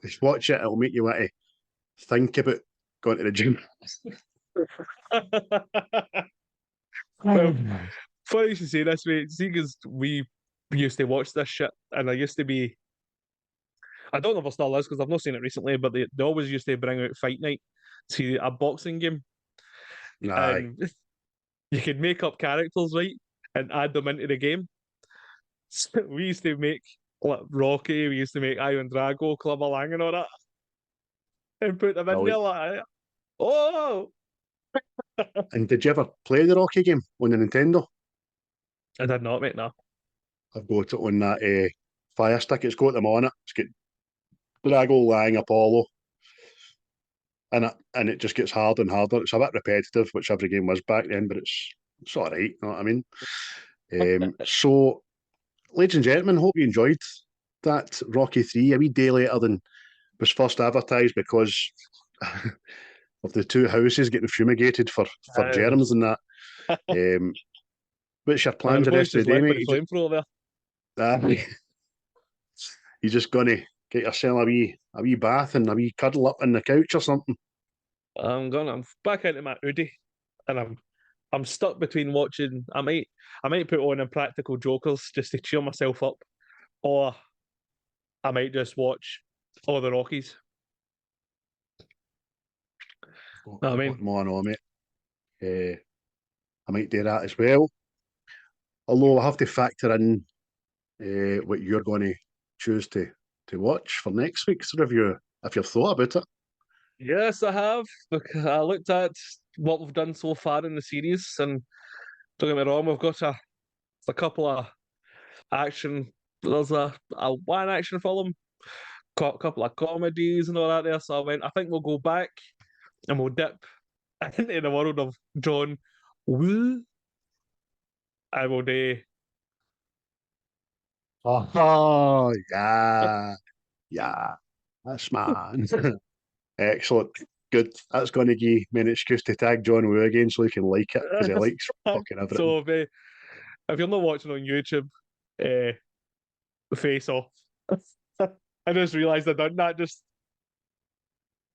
Just watch it. It'll make you want to think about going to the gym. Well, funny you should say this, mate. See, because we used to watch this shit, and I used to be. I don't know if it still is because I've not seen it recently, but they always used to bring out Fight Night, see a boxing game, Aye. and you could make up characters, right, and add them into the game. So we used to make like Rocky, we used to make Iron Drago, Clubber Lang, and all that, and put them in there like, oh. And did you ever play the Rocky game on the Nintendo? I did not, mate. No. I've got it on that Fire Stick. It's got them on it. It's got Drago, Lang, Apollo, and it just gets harder and harder. It's a bit repetitive, which every game was back then, but it's all right. You know what I mean? So, ladies and gentlemen, hope you enjoyed that Rocky 3 a wee day later than was first advertised because of the 2 houses getting fumigated for germs and that. What's your plans the rest of the day, mate? You're just going to get yourself a wee bath and a wee cuddle up in the couch or something? I'm back into my hoodie, and I'm stuck between watching. I might put on Impractical Jokers just to cheer myself up, or I might just watch all the Rockies. I mean, more on, mate. I might do that as well. Although I have to factor in what you're going to choose to watch for next week's review, if you've thought about it. Yes, I have. Look, I looked at what we've done so far in the series, and don't get me wrong, we've got a couple of action. There's a one action film, a couple of comedies and all that there. So I think we'll go back and we'll dip into the world of John Woo. I will do. Oh, yeah, that's man. Excellent. Good. That's going to give me an excuse to tag John Woo again so he can like it because he likes fucking everything. So if you're not watching on YouTube, Face Off. I just realised I've done that. Just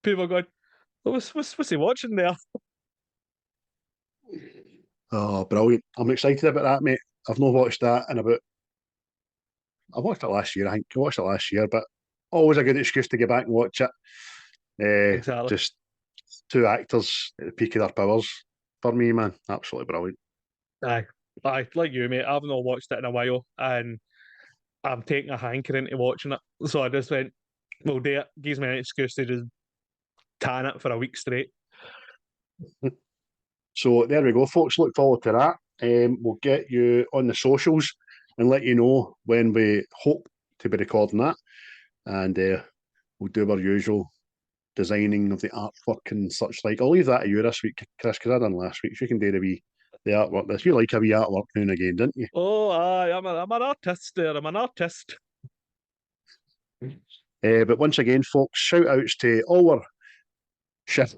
people are going, what's he watching there? Oh, brilliant. I'm excited about that, mate. I've not watched that in about... I watched it last year, I think. I watched it last year, but always a good excuse to get back and watch it. Exactly. Just 2 actors at the peak of their powers for me, man. Absolutely brilliant. Aye, like you, mate. I've not watched it in a while, and I'm taking a hankering to watching it. So I just went, we'll do it. Gives me an excuse to just tan it for a week straight. So there we go, folks. Look forward to that. We'll get you on the socials and let you know when we hope to be recording that. And we'll do our usual designing of the artwork and such like. I'll leave that to you this week, Chris, because I done last week. So you can do the artwork. This you like a wee artwork now and again, didn't you? Oh, aye, I'm an artist there. I'm an artist. But once again, folks, shout outs to all our shout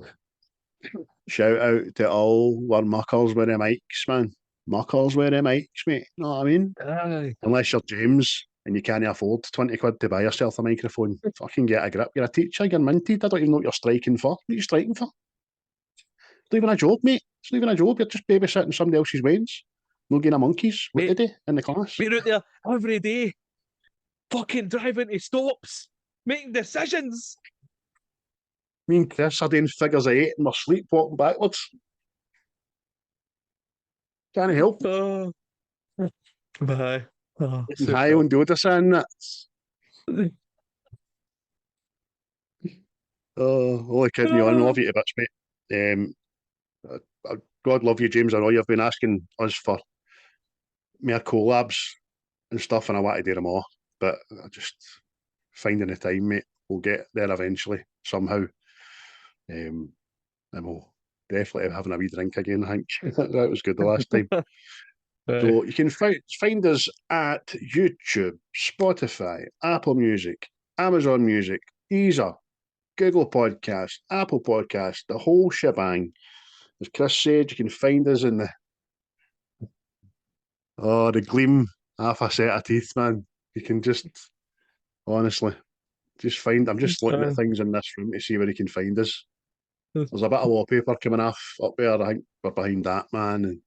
out to all our muckers with the mics, man. Muckers with the mics, mate. Know what I mean? Aye. Unless you're James and you can't afford 20 quid to buy yourself a microphone. Fucking get a grip. You're a teacher, you're minted. I don't even know what you're striking for. What are you striking for? It's not even a job, mate. It's not even a job. You're just babysitting somebody else's wains. No getting a monkeys. What Mate, did they in the class? We're out there every day, fucking driving to stops, making decisions. Me and Chris are doing figures of 8 and we're sleepwalking backwards. Can't help. Oh. Bye. Oh, Hi on Dodasa and that. Oh, only kidding you on. Love you to bits, mate. God love you, James. I know you've been asking us for more collabs and stuff, and I want to do them all, but I just finding the time, mate. We'll get there eventually somehow, and we'll definitely having a wee drink again. I think that was good the last time. So you can find us at YouTube, Spotify, Apple Music, Amazon Music, Deezer, Google Podcast, Apple Podcast, the whole shebang. As Chris said, you can find us in the gleam half a set of teeth, man. You can just honestly just find. I'm just looking at things in this room to see where you can find us. There's a bit of wallpaper coming off up there. I think we're behind that, man.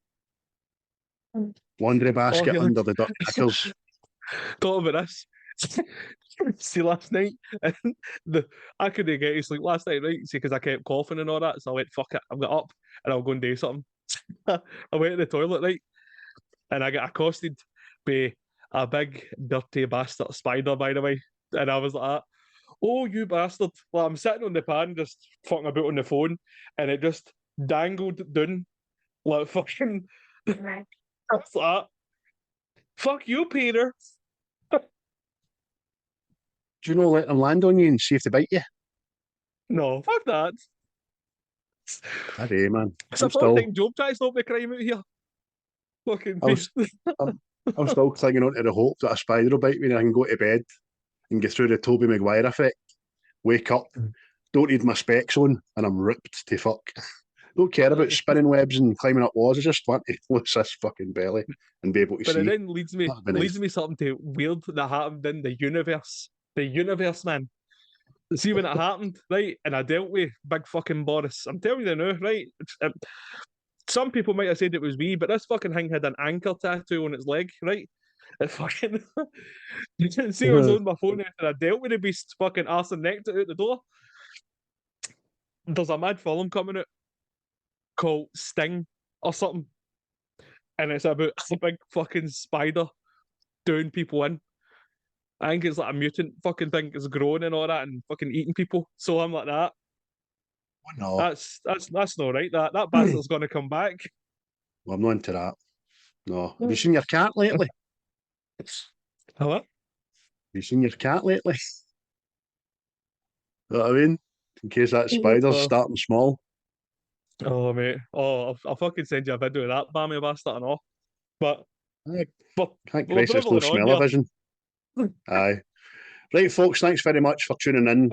And laundry basket under the duck pickers. Talk about this. See, last night, and I couldn't get to sleep last night, right? See, because I kept coughing and all that. So I went, fuck it, I'll get up and I'll go and do something. I went to the toilet, right? And I got accosted by a big, dirty bastard spider, by the way. And I was like, oh, you bastard. Well, I'm sitting on the pan, just fucking about on the phone, and it just dangled down like fucking. I was like, fuck you, Peter. Do you know, let them land on you and see if they bite you? No, fuck that. I do, man. It's a full-time job trying to stop the crime out here. Fucking I'm still clinging on to the hope that a spider will bite me and I can go to bed and get through the Tobey Maguire effect. Wake up, don't need my specs on, and I'm ripped to fuck. Don't care about spinning webs and climbing up walls. I just want to lose this fucking belly and be able to see. But it then leads me something to weird that happened in the universe. The universe, man. See when it happened, right? And I dealt with big fucking Boris. I'm telling you now, right? Some people might have said it was me, but this fucking thing had an anchor tattoo on its leg, right? It fucking you didn't see I was on my phone after I dealt with the beast, fucking arse and necked it out the door. There's a mad film coming out called Sting or something. And it's about a big fucking spider doing people in. I think it's like a mutant fucking thing. It's growing and all that and fucking eating people. So I'm like that. Oh, no. That's not right. That bastard's gonna come back. Well, I'm not into that. No. Have you seen your cat lately? Hello? Have you seen your cat lately? You know what I mean? In case that spider's starting small. Oh mate. Oh, I'll fucking send you a video of that balmy bastard and all. But Thank Christ it's no smell-o-vision. Aye. Right, folks, thanks very much for tuning in.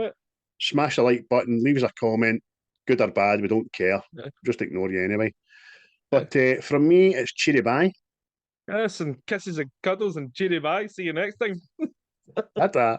Smash the like button, leave us a comment, good or bad, we don't care. Just ignore you anyway. But from me, it's cheery bye. Yes, and kisses and cuddles and cheery bye. See you next time. Ta-ta.